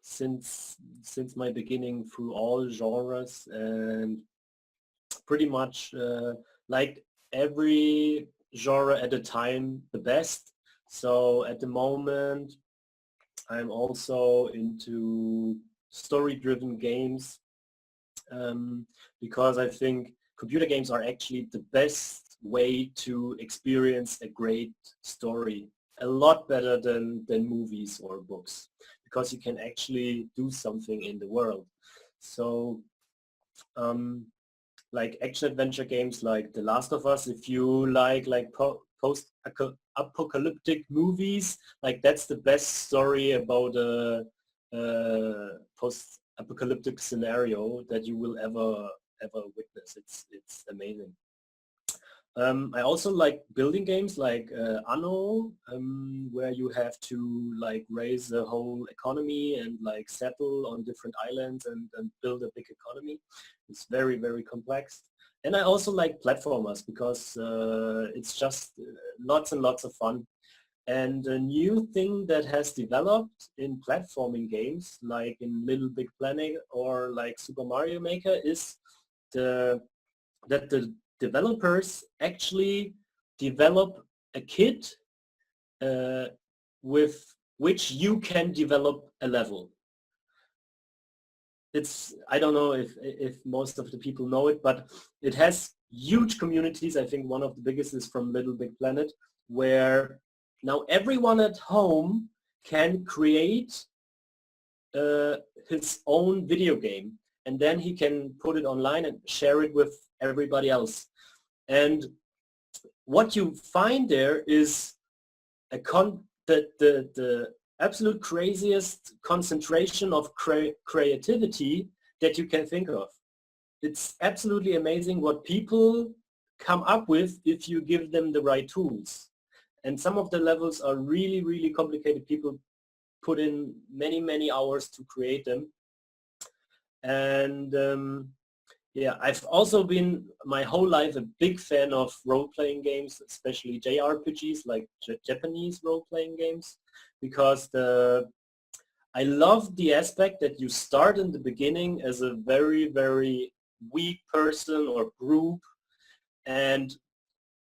since my beginning through all genres, and pretty much like every genre at a time the best. So at the moment I'm also into story-driven games because I think computer games are actually the best way to experience a great story, a lot better than movies or books, because you can actually do something in the world. So like action-adventure games like The Last of Us, if you like post-apocalyptic movies, like that's the best story about a post-apocalyptic scenario that you will ever witness. It's amazing. I also like building games like Anno, where you have to like raise the whole economy and like settle on different islands and build a big economy. It's very, very complex. And I also like platformers because it's just lots and lots of fun. And a new thing that has developed in platforming games, like in Little Big Planet or like Super Mario Maker, is that the developers actually develop a kit with which you can develop a level. I don't know if most of the people know it, but it has huge communities. I think one of the biggest is from Little Big Planet, where now everyone at home can create his own video game, and then he can put it online and share it with everybody else. And what you find there is the absolute craziest concentration of creativity that you can think of. It's absolutely amazing what people come up with if you give them the right tools. And some of the levels are really, really complicated. People put in many, many hours to create them. And yeah, I've also been my whole life a big fan of role-playing games, especially JRPGs, like Japanese role-playing games, because I love the aspect that you start in the beginning as a very, very weak person or group, and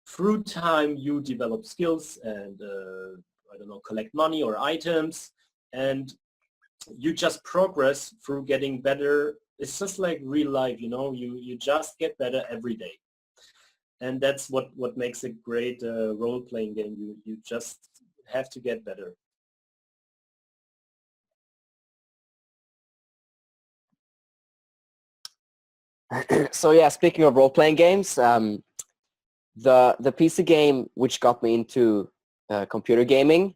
through time you develop skills and I don't know, collect money or items, and you just progress through getting better. It's just like real life, you know, you just get better every day. And that's what makes a great role-playing game. You just have to get better. So yeah, speaking of role-playing games, the PC game which got me into computer gaming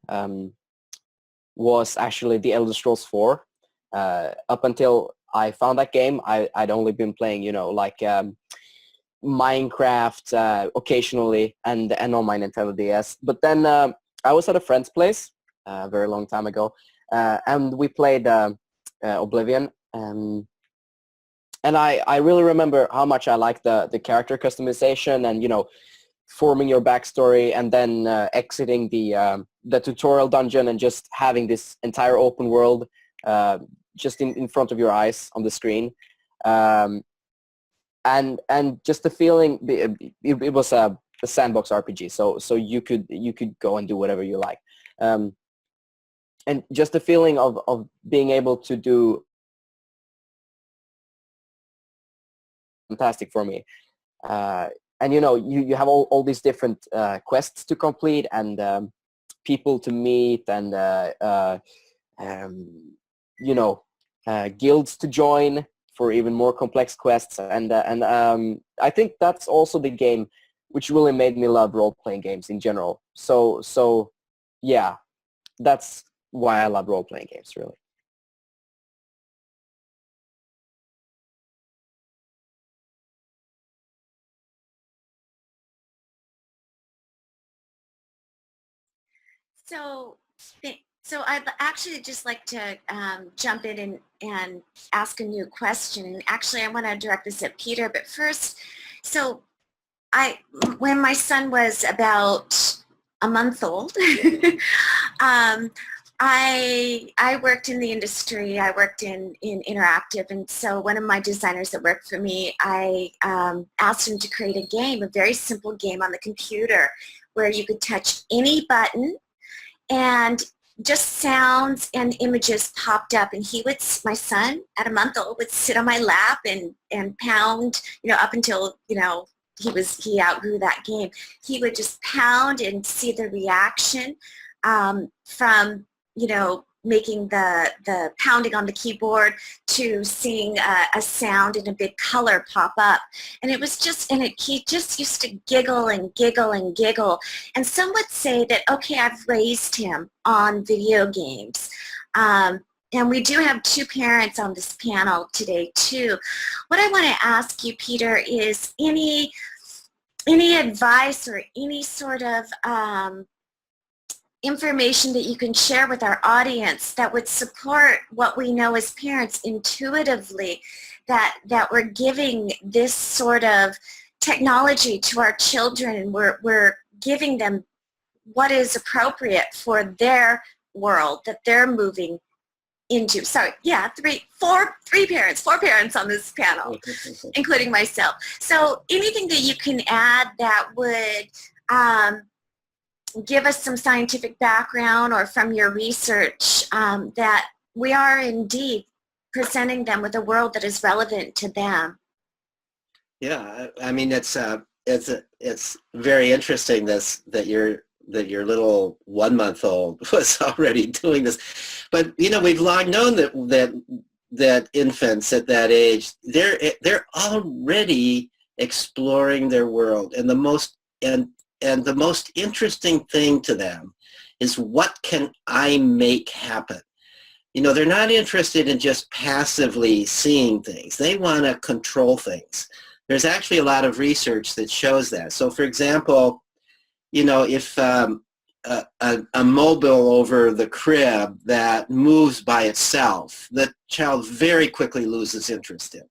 was actually The Elder Scrolls 4. Up until I found that game, I'd only been playing, you know, like Minecraft occasionally and on my Nintendo DS. But then I was at a friend's place a very long time ago, and we played Oblivion. And I really remember how much I liked the character customization and, you know, forming your backstory and then exiting the tutorial dungeon and just having this entire open world just in front of your eyes on the screen. And just the feeling, it was a sandbox RPG, so you could go and do whatever you like. And just the feeling of being able to do fantastic for me. And you know, you have all these different quests to complete and people to meet and you know, guilds to join for even more complex quests, and I think that's also the game which really made me love role-playing games in general. So yeah, that's why I love role-playing games, really. So I'd actually just like to jump in and ask a new question. And actually, I want to direct this at Peter. But first, so when my son was about a month old, I worked in the industry. I worked in interactive, and so one of my designers that worked for me, I asked him to create a game, a very simple game on the computer, where you could touch any button and just sounds and images popped up, and my son at a month old would sit on my lap and pound, you know, up until, you know, he outgrew that game. He would just pound and see the reaction from, you know, making the pounding on the keyboard to seeing a sound and a big color pop up. And it was just, he just used to giggle and giggle and giggle. And some would say that, okay, I've raised him on video games. And we do have two parents on this panel today too. What I want to ask you, Peter, is any advice or any sort of information that you can share with our audience that would support what we know as parents intuitively, that we're giving this sort of technology to our children, and we're giving them what is appropriate for their world that they're moving into. Sorry, yeah, four parents on this panel, including myself. So anything that you can add that would give us some scientific background or from your research that we are indeed presenting them with a world that is relevant to them. Yeah, I mean, it's very interesting that your little 1 month old was already doing this, but you know, we've long known that infants at that age, they're already exploring their world, and the most interesting thing to them is, what can I make happen? You know, they're not interested in just passively seeing things. They want to control things. There's actually a lot of research that shows that. So for example, you know, if a mobile over the crib that moves by itself, the child very quickly loses interest in.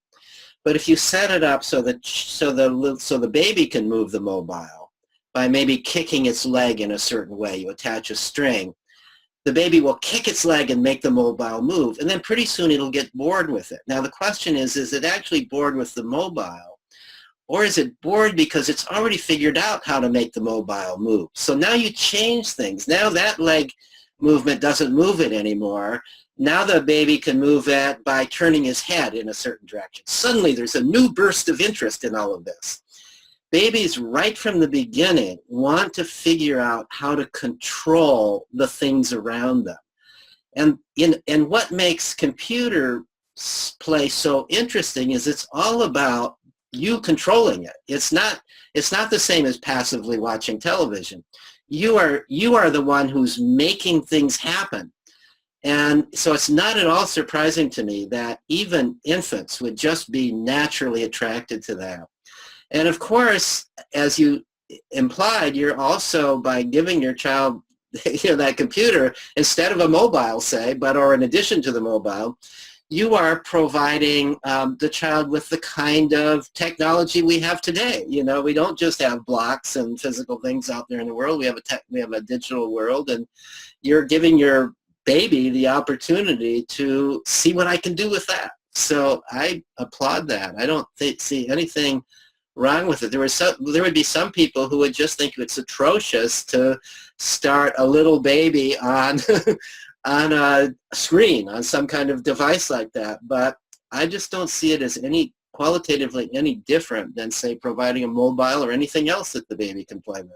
But if you set it up so the baby can move the mobile by maybe kicking its leg in a certain way, you attach a string, the baby will kick its leg and make the mobile move, and then pretty soon it'll get bored with it. Now the question is it actually bored with the mobile, Or is it bored because it's already figured out how to make the mobile move? So now you change things. Now that leg movement doesn't move it anymore. Now the baby can move it by turning his head in a certain direction. Suddenly there's a new burst of interest in all of this. Babies right from the beginning want to figure out how to control the things around them. And what makes computer play so interesting is it's all about you controlling it. It's not the same as passively watching television. You are the one who's making things happen. And so it's not at all surprising to me that even infants would just be naturally attracted to that. And of course, as you implied, you're also, by giving your child that computer instead of a mobile, say, or in addition to the mobile, you are providing the child with the kind of technology we have today. We don't just have blocks and physical things out there in the world. We have a digital world, and you're giving your baby the opportunity to see what I can do with that. So I applaud that. I don't see anything wrong with it. There would be some people who would just think it's atrocious to start a little baby on on a screen, on some kind of device like that. But I just don't see it as qualitatively any different than, say, providing a mobile or anything else that the baby can play with.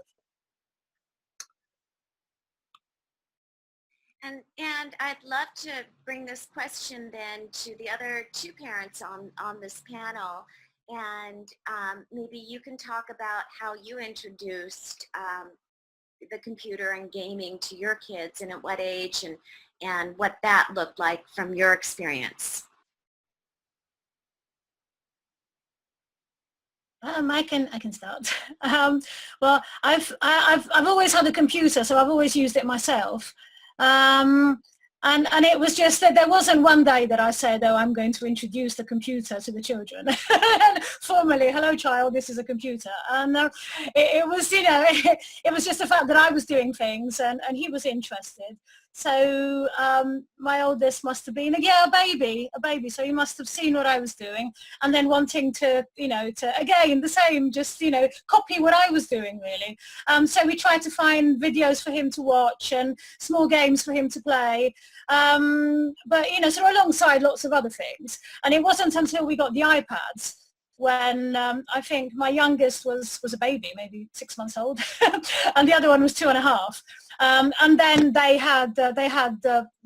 And I'd love to bring this question then to the other two parents on this panel. And maybe you can talk about how you introduced the computer and gaming to your kids, and at what age, and what that looked like from your experience. I can start. Well, I've always had a computer, so I've always used it myself. And it was just that there wasn't one day that I said, oh, I'm going to introduce the computer to the children. Formally, hello child, this is a computer. And it was, it was just the fact that I was doing things, and he was interested. So my oldest must have been, a baby. So he must have seen what I was doing, and then wanting to, again, the same, just, copy what I was doing, really. So we tried to find videos for him to watch and small games for him to play. But, sort of alongside lots of other things. And it wasn't until we got the iPads when I think my youngest was a baby, maybe 6 months old, and the other one was 2.5. And then they had the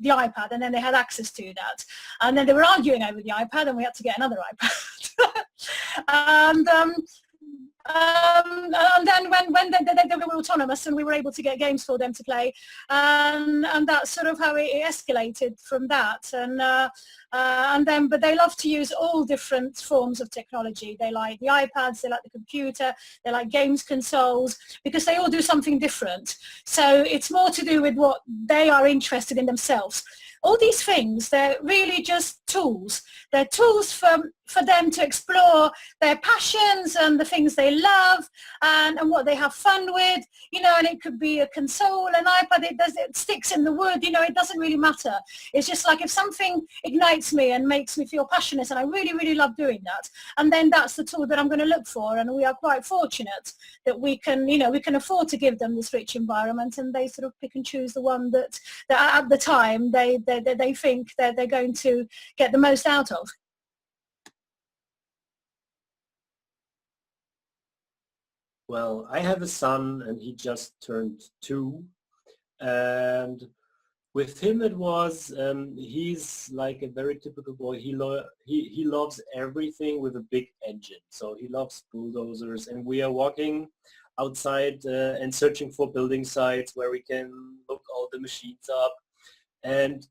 iPad, and then they had access to that. And then they were arguing over the iPad, and we had to get another iPad. And then when they were autonomous, and we were able to get games for them to play, and that's sort of how it escalated from that. But they love to use all different forms of technology. They like the iPads, they like the computer, they like games consoles, because they all do something different. So it's more to do with what they are interested in themselves. All these things, they're really just tools. They're tools for them to explore their passions and the things they love, and what they have fun with, and it could be a console, an iPad, it sticks in the wood, it doesn't really matter. It's just like if something ignites me and makes me feel passionate, and I really, really love doing that, and then that's the tool that I'm going to look for. And we are quite fortunate that we can afford to give them this rich environment, and they sort of pick and choose the one that at the time they think that they're going to get the most out of. Well, I have a son, and he just turned 2, and with him it was, he's like a very typical boy. He loves everything with a big engine. So he loves bulldozers, and we are walking outside and searching for building sites where we can look all the machines up. And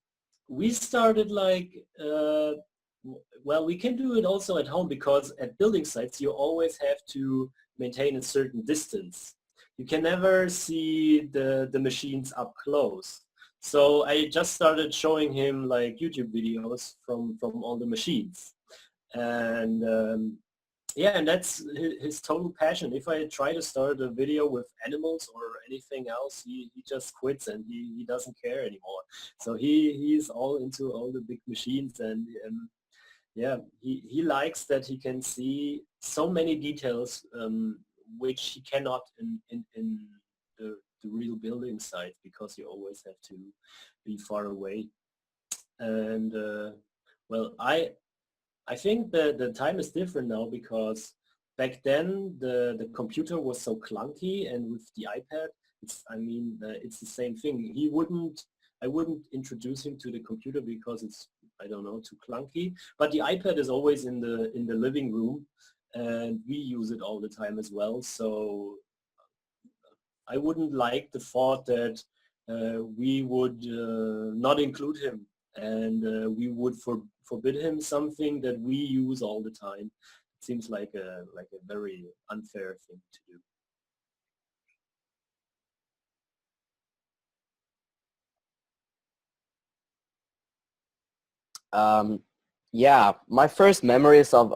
we started like, well, we can do it also at home, because at building sites you always have to maintain a certain distance. You can never see the machines up close. So I just started showing him like YouTube videos from all the machines. And yeah, and that's his total passion. If I try to start a video with animals or anything else, he just quits, and he doesn't care anymore. So he's all into all the big machines, and yeah, he likes that he can see so many details which he cannot in the real building site, because you always have to be far away. And well, I think the time is different now, because back then the computer was so clunky, and with the iPad, it's the same thing. I wouldn't introduce him to the computer because it's, I don't know, too clunky. But the iPad is always in the living room, and we use it all the time as well. So I wouldn't like the thought that we would not include him, and we would forbid him something that we use all the time. It seems like a very unfair thing to do. Yeah, my first memories of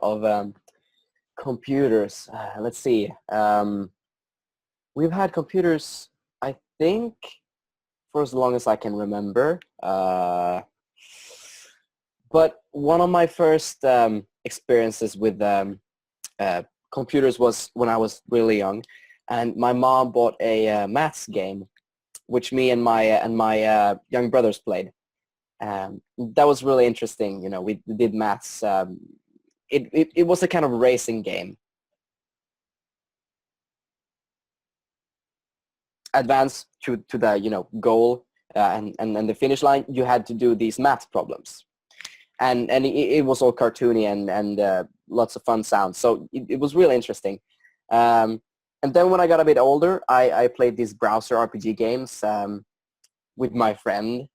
computers. Let's see. We've had computers, I think, for as long as I can remember. But one of my first experiences with computers was when I was really young, and my mom bought a maths game, which me and my young brothers played. That was really interesting. You know, we did maths. It was a kind of racing game. Advance to the goal and the finish line, you had to do these math problems, and it was all cartoony and lots of fun sounds. So it was really interesting. And then when I got a bit older, I played these browser RPG games with my friend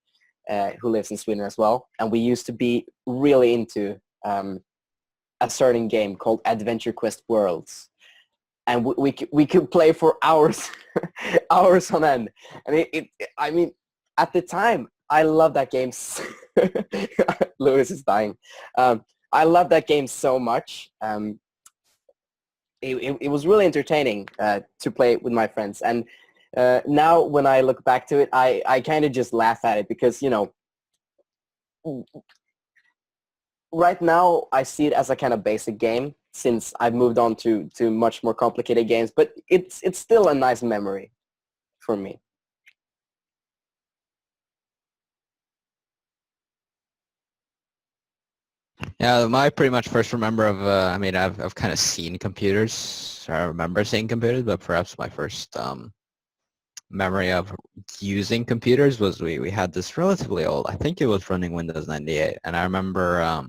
who lives in Sweden as well, and we used to be really into a certain game called Adventure Quest Worlds. And we could play for hours, hours on end. And I mean, at the time, I loved that game. Louis is dying. I loved that game so much. It was really entertaining to play with my friends. And now when I look back to it, I kind of just laugh at it, because, you know, right now I see it as a kind of basic game, since I've moved on to much more complicated games, but it's still a nice memory for me. Yeah, my pretty much first remember of, I mean, I've kind of seen computers. I remember seeing computers, but perhaps my first memory of using computers was we had this relatively old, I think it was running Windows 98, and I remember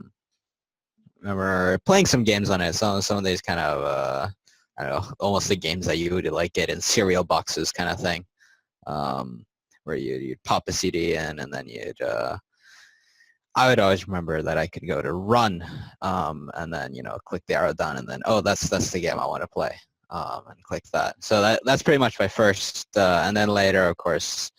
playing some games on it. Some of these kind of I don't know, almost the games that you would like get in cereal boxes kind of thing, where you'd pop a CD in, and then I would always remember that I could go to run, and then click the arrow down, and then that's the game I want to play, and click that. So that's pretty much my first, and then later, of course,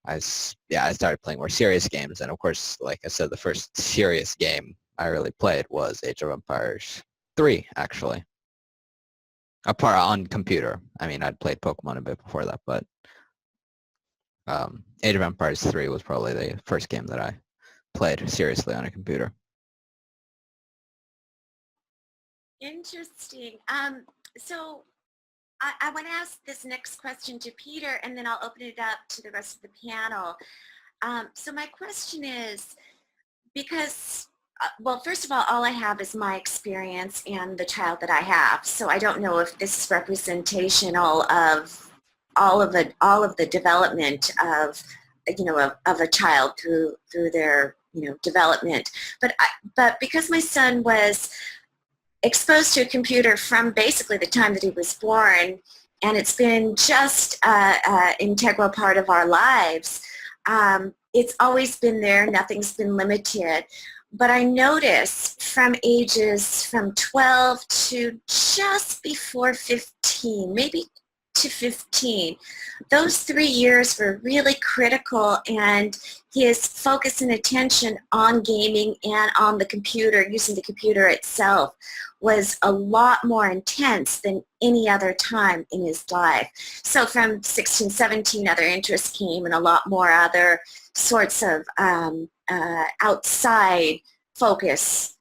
I started playing more serious games, and of course, like I said, the first serious game I really played was Age of Empires 3, actually. Apart on computer. I mean, I'd played Pokemon a bit before that, but Age of Empires 3 was probably the first game that I played seriously on a computer. Interesting. So I want to ask this next question to Peter, and then I'll open it up to the rest of the panel. So my question is, because well, first of all I have is my experience and the child that I have. So I don't know if this is representational of all of the development of a child through their development. But because my son was exposed to a computer from basically the time that he was born, and it's been just an integral part of our lives, it's always been there. Nothing's been limited. But I notice from ages from 12 to just before 15, maybe to 15, those 3 years were really critical, and his focus and attention on gaming and on the computer, using the computer itself, was a lot more intense than any other time in his life. So from 16, 17, other interests came, and a lot more other sorts of outside focus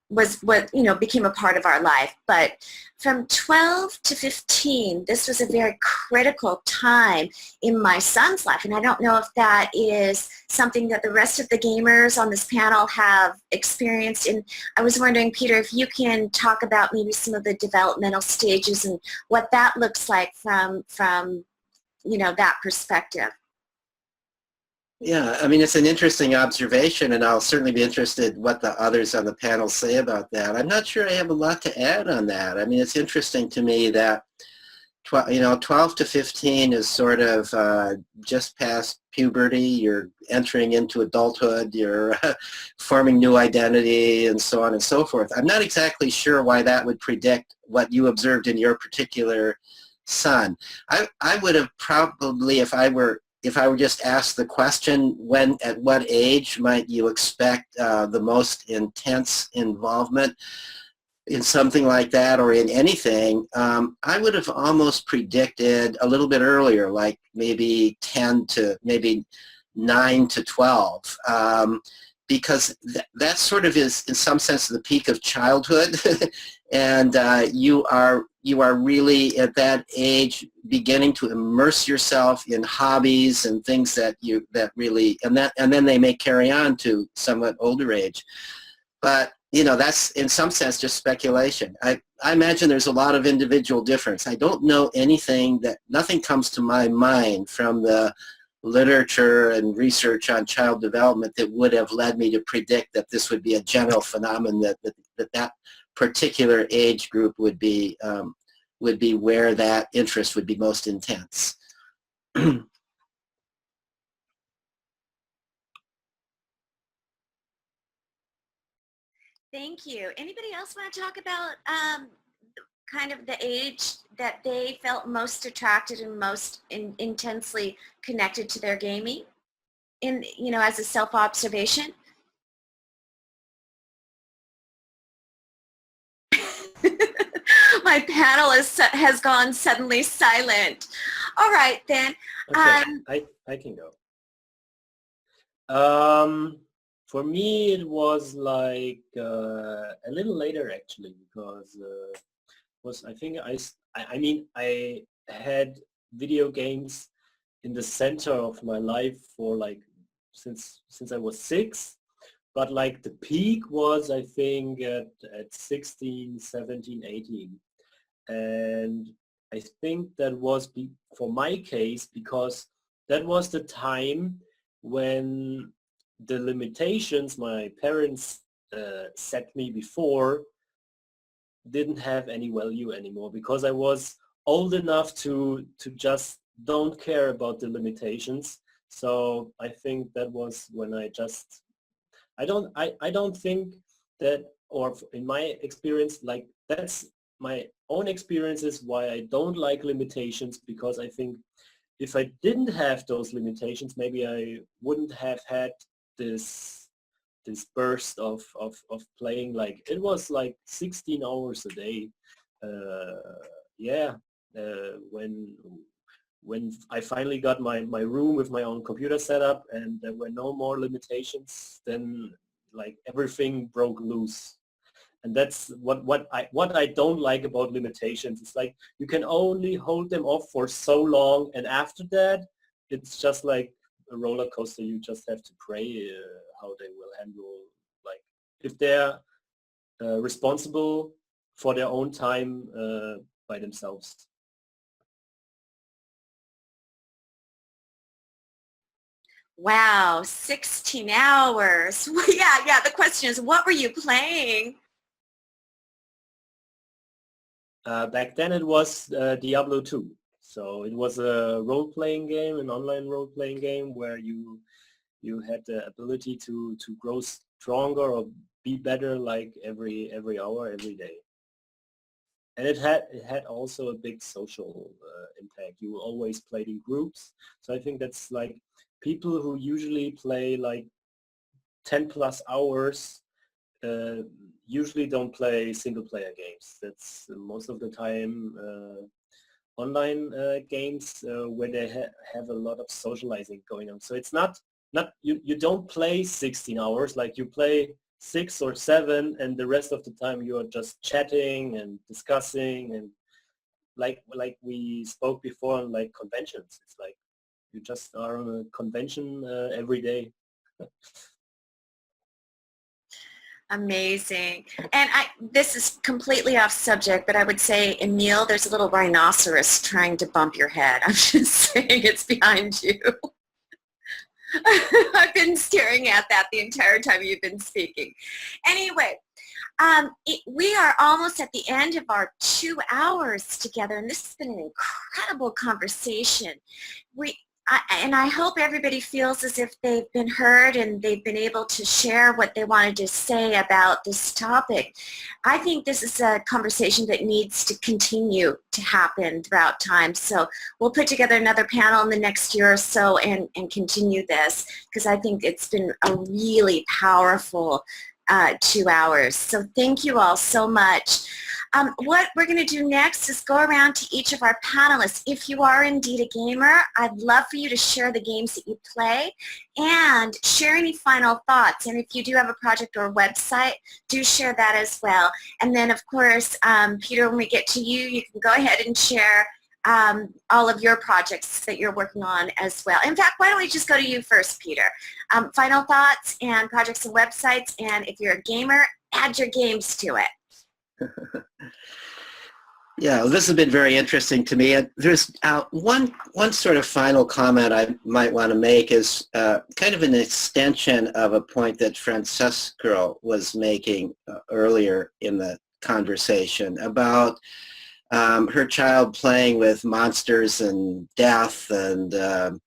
was what, you know, became a part of our life. But from 12 to 15, this was a very critical time in my son's life. And I don't know if that is something that the rest of the gamers on this panel have experienced. And I was wondering, Peter, if you can talk about maybe some of the developmental stages and what that looks like from you know, that perspective. Yeah, I mean, it's an interesting observation, and I'll certainly be interested what the others on the panel say about that. I'm not sure I have a lot to add on that. I mean, it's interesting to me that 12 to 15 is sort of just past puberty. You're entering into adulthood. You're forming new identity and so on and so forth. I'm not exactly sure why that would predict what you observed in your particular son. I would have probably, if I were just asked the question, at what age might you expect the most intense involvement in something like that or in anything, I would have almost predicted a little bit earlier, like maybe 10 to maybe 9 to 12, because that sort of is in some sense the peak of childhood. And you are really at that age beginning to immerse yourself in hobbies and things that really, and then they may carry on to somewhat older age. But you know, that's in some sense just speculation. I imagine there's a lot of individual difference. I don't know nothing comes to my mind from the literature and research on child development that would have led me to predict that this would be a general phenomenon, that particular age group would be where that interest would be most intense. Thank you. Anybody else want to talk about kind of the age that they felt most attracted and most intensely connected to their gaming, you know, as a self-observation? My panel has gone suddenly silent. All right, then. Okay, I can go. For me, it was like a little later actually, because I mean I had video games in the center of my life for like since I was 6, but like the peak was I think at 16, 17, 18, and I think that was for my case because that was the time when the limitations my parents set me before didn't have any value anymore, because I was old enough to just don't care about the limitations. So I think that was when I don't think that, or in my experience, like that's my own experiences why I don't like limitations, because I think if I didn't have those limitations, maybe I wouldn't have had this burst of playing. Like it was like 16 hours a day. When I finally got my room with my own computer setup and there were no more limitations, then like everything broke loose. And that's what I don't like about limitations. It's like you can only hold them off for so long, and after that it's just like a roller coaster. You just have to pray how they will handle, like if they're responsible for their own time by themselves. Wow, 16 hours. Yeah, the question is, what were you playing? Back then it was Diablo 2. So it was a role-playing game, an online role-playing game where you had the ability to grow stronger or be better like every hour, every day. And it had also a big social impact. You always played in groups. So I think that's like people who usually play like 10 plus hours usually don't play single player games. That's most of the time online games where they have a lot of socializing going on. So it's not you don't play 16 hours, like you play 6 or 7, and the rest of the time you are just chatting and discussing, and like we spoke before on like conventions. It's like you just are on a convention every day. Amazing. And this is completely off subject, but I would say, Emil, there's a little rhinoceros trying to bump your head. I'm just saying it's behind you. I've been staring at that the entire time you've been speaking. Anyway, we are almost at the end of our 2 hours together, and this has been an incredible conversation. And I hope everybody feels as if they've been heard and they've been able to share what they wanted to say about this topic. I think this is a conversation that needs to continue to happen throughout time. So we'll put together another panel in the next year or so and continue this, because I think it's been a really powerful 2 hours. So thank you all so much. What we're going to do next is go around to each of our panelists. If you are indeed a gamer, I'd love for you to share the games that you play and share any final thoughts. And if you do have a project or a website, do share that as well. And then, of course, Peter, when we get to you, you can go ahead and share all of your projects that you're working on as well. In fact, why don't we just go to you first, Peter? Final thoughts and projects and websites, and if you're a gamer, add your games to it. Yeah, well, this has been very interesting to me. And there's one sort of final comment I might want to make is kind of an extension of a point that Francesca was making earlier in the conversation about her child playing with monsters and death and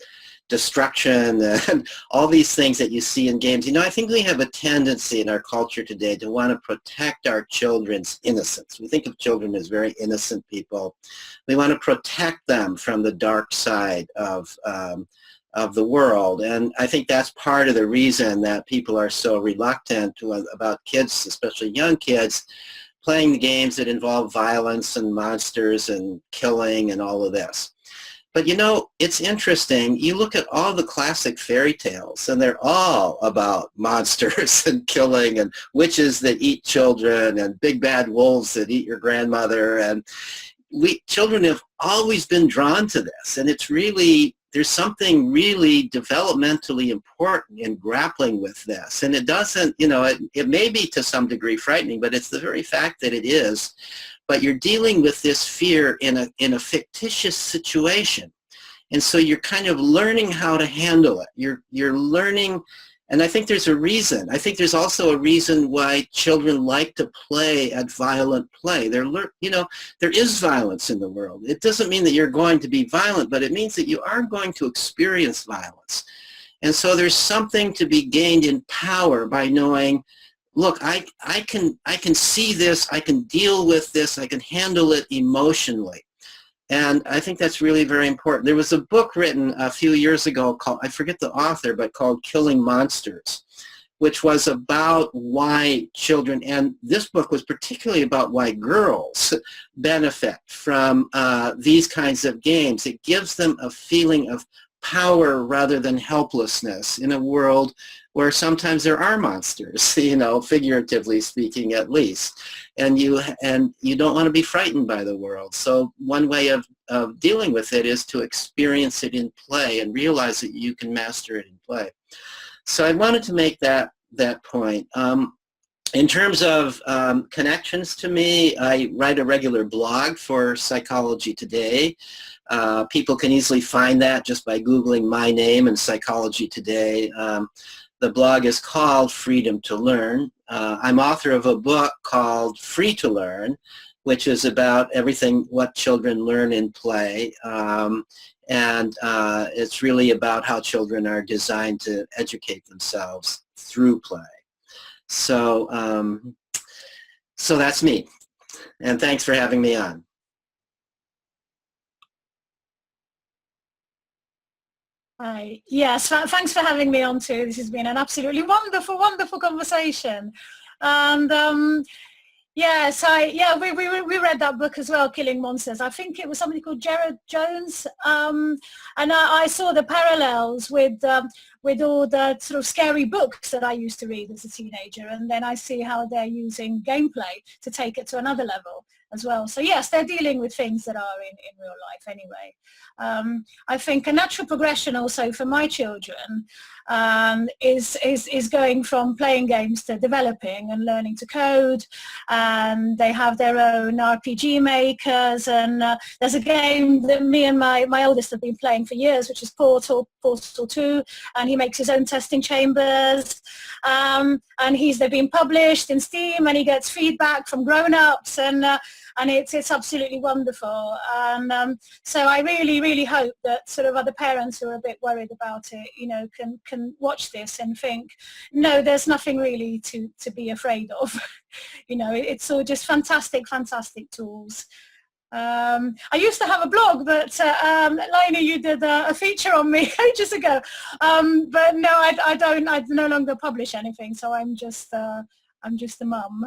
destruction and all these things that you see in games. You know, I think we have a tendency in our culture today to want to protect our children's innocence. We think of children as very innocent people. We want to protect them from the dark side of the world. And I think that's part of the reason that people are so reluctant about kids, especially young kids, playing the games that involve violence and monsters and killing and all of this. But you know, it's interesting. You look at all the classic fairy tales, and they're all about monsters and killing and witches that eat children and big bad wolves that eat your grandmother. And children have always been drawn to this. And it's really, there's something really developmentally important in grappling with this. And it doesn't, you know, it may be to some degree frightening, but it's the very fact that it is. But you're dealing with this fear in a fictitious situation. And so you're kind of learning how to handle it. You're learning, and I think there's a reason. I think there's also a reason why children like to play at violent play. You know, there is violence in the world. It doesn't mean that you're going to be violent, but it means that you are going to experience violence. And so there's something to be gained in power by knowing, look, I can see this, I can deal with this, I can handle it emotionally. And I think that's really very important. There was a book written a few years ago called, I forget the author, but called Killing Monsters, which was about why children, and this book was particularly about why girls benefit from these kinds of games. It gives them a feeling of power rather than helplessness in a world where sometimes there are monsters, you know, figuratively speaking at least, and you don't want to be frightened by the world. So one way of dealing with it is to experience it in play and realize that you can master it in play. So I wanted to make that point. In terms of connections to me, I write a regular blog for Psychology Today. People can easily find that just by Googling my name and Psychology Today. The blog is called Freedom to Learn. I'm author of a book called Free to Learn, which is about everything what children learn in play. And it's really about how children are designed to educate themselves through play. So, so that's me. And thanks for having me on. Hi. Yes, thanks for having me on too. This has been an absolutely wonderful, wonderful conversation. And Yes, we read that book as well, Killing Monsters. I think it was somebody called Jared Jones, and I saw the parallels with all the sort of scary books that I used to read as a teenager, and then I see how they're using gameplay to take it to another level as well. So yes, they're dealing with things that are in real life anyway. I think a natural progression also for my children is going from playing games to developing and learning to code, and they have their own RPG makers, and there's a game that me and my oldest have been playing for years, which is Portal 2, and he makes his own testing chambers, and they've been published in Steam, and he gets feedback from grown-ups, and it's absolutely wonderful. And so I really hope that sort of other parents who are a bit worried about it, you know, can watch this and think, no, there's nothing really to be afraid of. You know, it's all just fantastic tools. I used to have a blog, but Lainie, you did a feature on me ages ago. But no, I don't. I no longer publish anything, so I'm just a mum.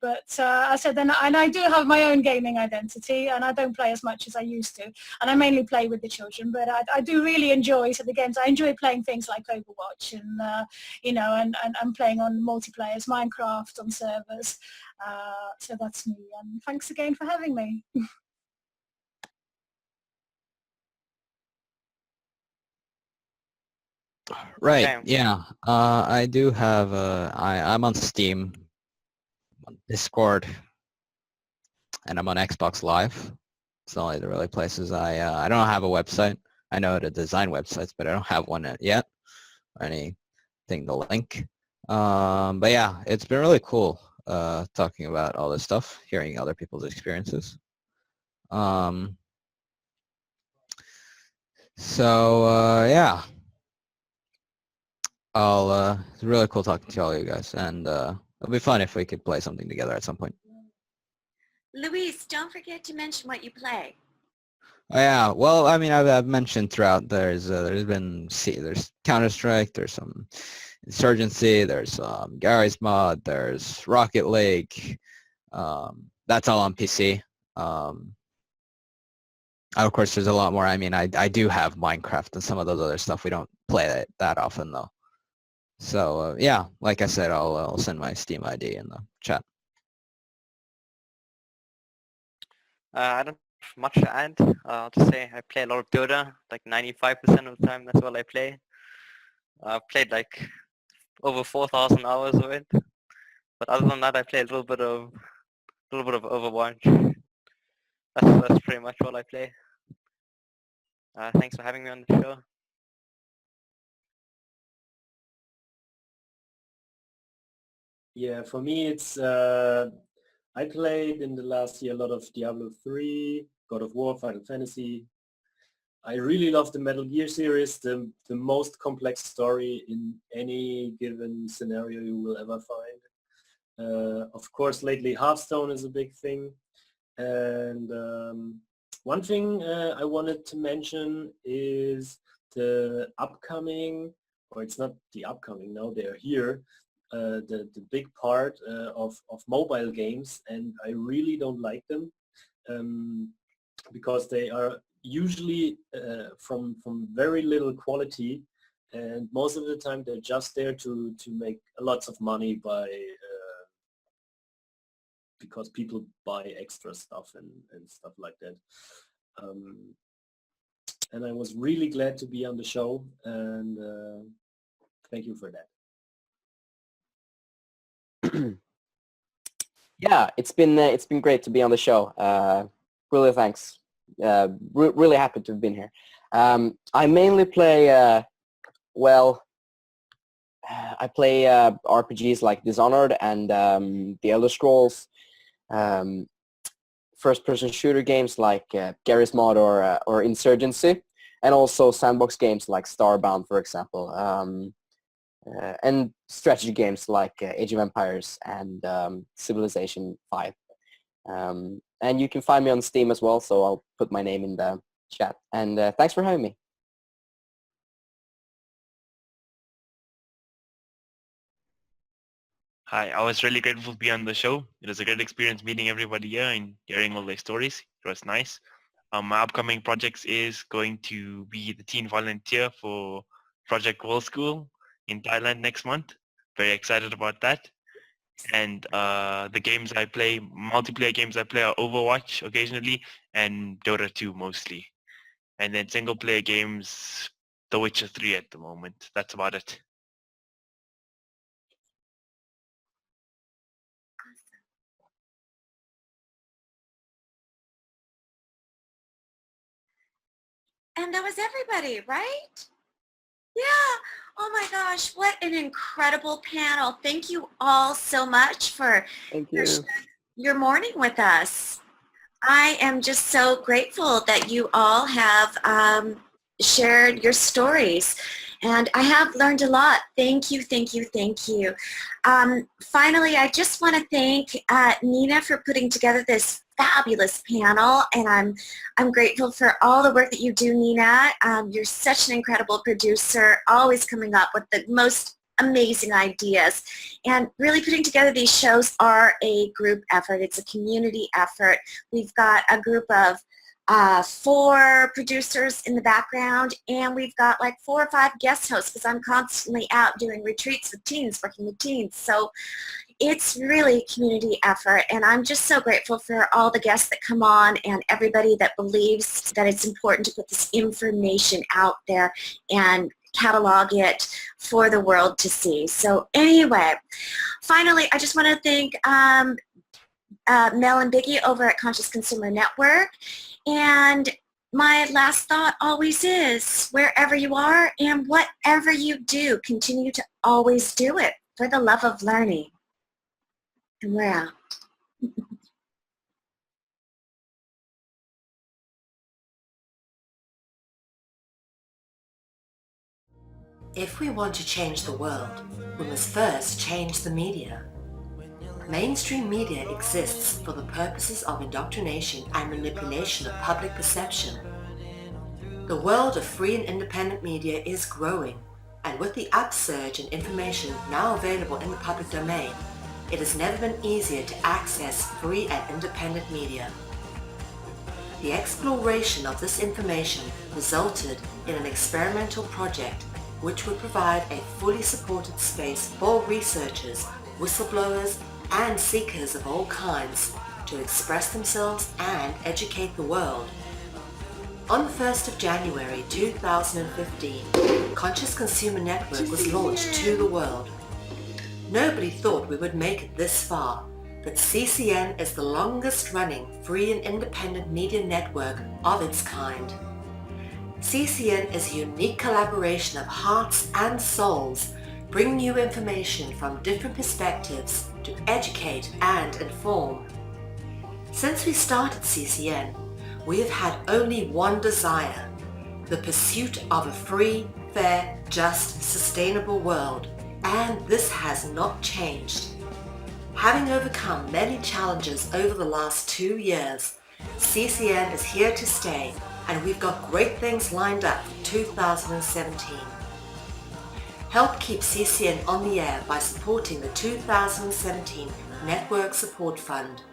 But I said, and I do have my own gaming identity, and I don't play as much as I used to, and I mainly play with the children. But I do really enjoy the games. I enjoy playing things like Overwatch, and you know, and playing on multiplayers, Minecraft on servers. So that's me. And thanks again for having me. Right. Okay. Yeah. I do have. I'm on Steam, on Discord, and I'm on Xbox Live. It's only the really places I don't have a website. I know how to design websites, but I don't have one yet or anything to link. But yeah, it's been really cool talking about all this stuff, hearing other people's experiences. Yeah. It's really cool talking to all you guys, and it'll be fun if we could play something together at some point. Luis, don't forget to mention what you play. Oh, yeah, well, I mean, I've mentioned throughout, there's Counter-Strike, there's some Insurgency, there's Gary's Mod, there's Rocket League, that's all on PC. Of course, there's a lot more. I mean, I do have Minecraft and some of those other stuff. We don't play that often, though. So, yeah, like I said, I'll send my Steam ID in the chat. I don't have much to add. I'll just say I play a lot of Dota, like 95% of the time. That's all I play. I've played like over 4,000 hours of it. But other than that, I play a little bit of Overwatch. That's pretty much all I play. Thanks for having me on the show. Yeah, for me it's I played in the last year a lot of Diablo 3, God of War, Final Fantasy. I really love the Metal Gear series, the most complex story in any given scenario you will ever find. Of course, lately Hearthstone is a big thing. And one thing I wanted to mention is the upcoming, or it's not the upcoming, no, they're here, the big part of mobile games, and I really don't like them because they are usually from very little quality, and most of the time they're just there to make lots of money by because people buy extra stuff and stuff like that. And I was really glad to be on the show, and thank you for that. Yeah, it's been great to be on the show. Really thanks. Really happy to have been here. I mainly play I play RPGs like Dishonored and The Elder Scrolls, first-person shooter games like Garry's Mod or Insurgency, and also sandbox games like Starbound, for example, and strategy games like Age of Empires and Civilization 5. And you can find me on Steam as well, so I'll put my name in the chat. And thanks for having me. Hi, I was really grateful to be on the show. It was a great experience meeting everybody here and hearing all their stories. It was nice. My upcoming projects is going to be the teen volunteer for Project World School in Thailand next month. Very excited about that. And the games I play, multiplayer games I play are Overwatch occasionally and Dota 2 mostly. And then single player games, The Witcher 3 at the moment. That's about it. And that was everybody, right? Yeah. Oh my gosh, what an incredible panel. Thank you all so much for Thank you. your morning with us. I am just so grateful that you all have shared your stories. And I have learned a lot. Thank you, thank you, thank you. Finally, I just want to thank Nina for putting together this fabulous panel, and I'm grateful for all the work that you do, Nina. You're such an incredible producer, always coming up with the most amazing ideas. And really putting together these shows are a group effort. It's a community effort. We've got a group of 4 producers in the background, and we've got like 4 or 5 guest hosts because I'm constantly out doing retreats with teens, working with teens. So it's really a community effort, and I'm just so grateful for all the guests that come on and everybody that believes that it's important to put this information out there and catalog it for the world to see. So anyway, finally, I just want to thank Mel and Biggie over at Conscious Consumer Network. And my last thought always is, wherever you are and whatever you do, continue to always do it for the love of learning. And we're out. If we want to change the world, we must first change the media. Mainstream media exists for the purposes of indoctrination and manipulation of public perception. The world of free and independent media is growing, and with the upsurge in information now available in the public domain, it has never been easier to access free and independent media. The exploration of this information resulted in an experimental project which would provide a fully supported space for researchers, whistleblowers, and seekers of all kinds to express themselves and educate the world. On the 1st of January 2015, Conscious Consumer Network was launched to the world. Nobody thought we would make it this far, but CCN is the longest running free and independent media network of its kind. CCN is a unique collaboration of hearts and souls, bringing you information from different perspectives to educate and inform. Since we started CCN, we have had only one desire: the pursuit of a free, fair, just, sustainable world, and this has not changed. Having overcome many challenges over the last 2 years, CCN is here to stay, and we've got great things lined up for 2017. Help keep CCN on the air by supporting the 2017 Network Support Fund.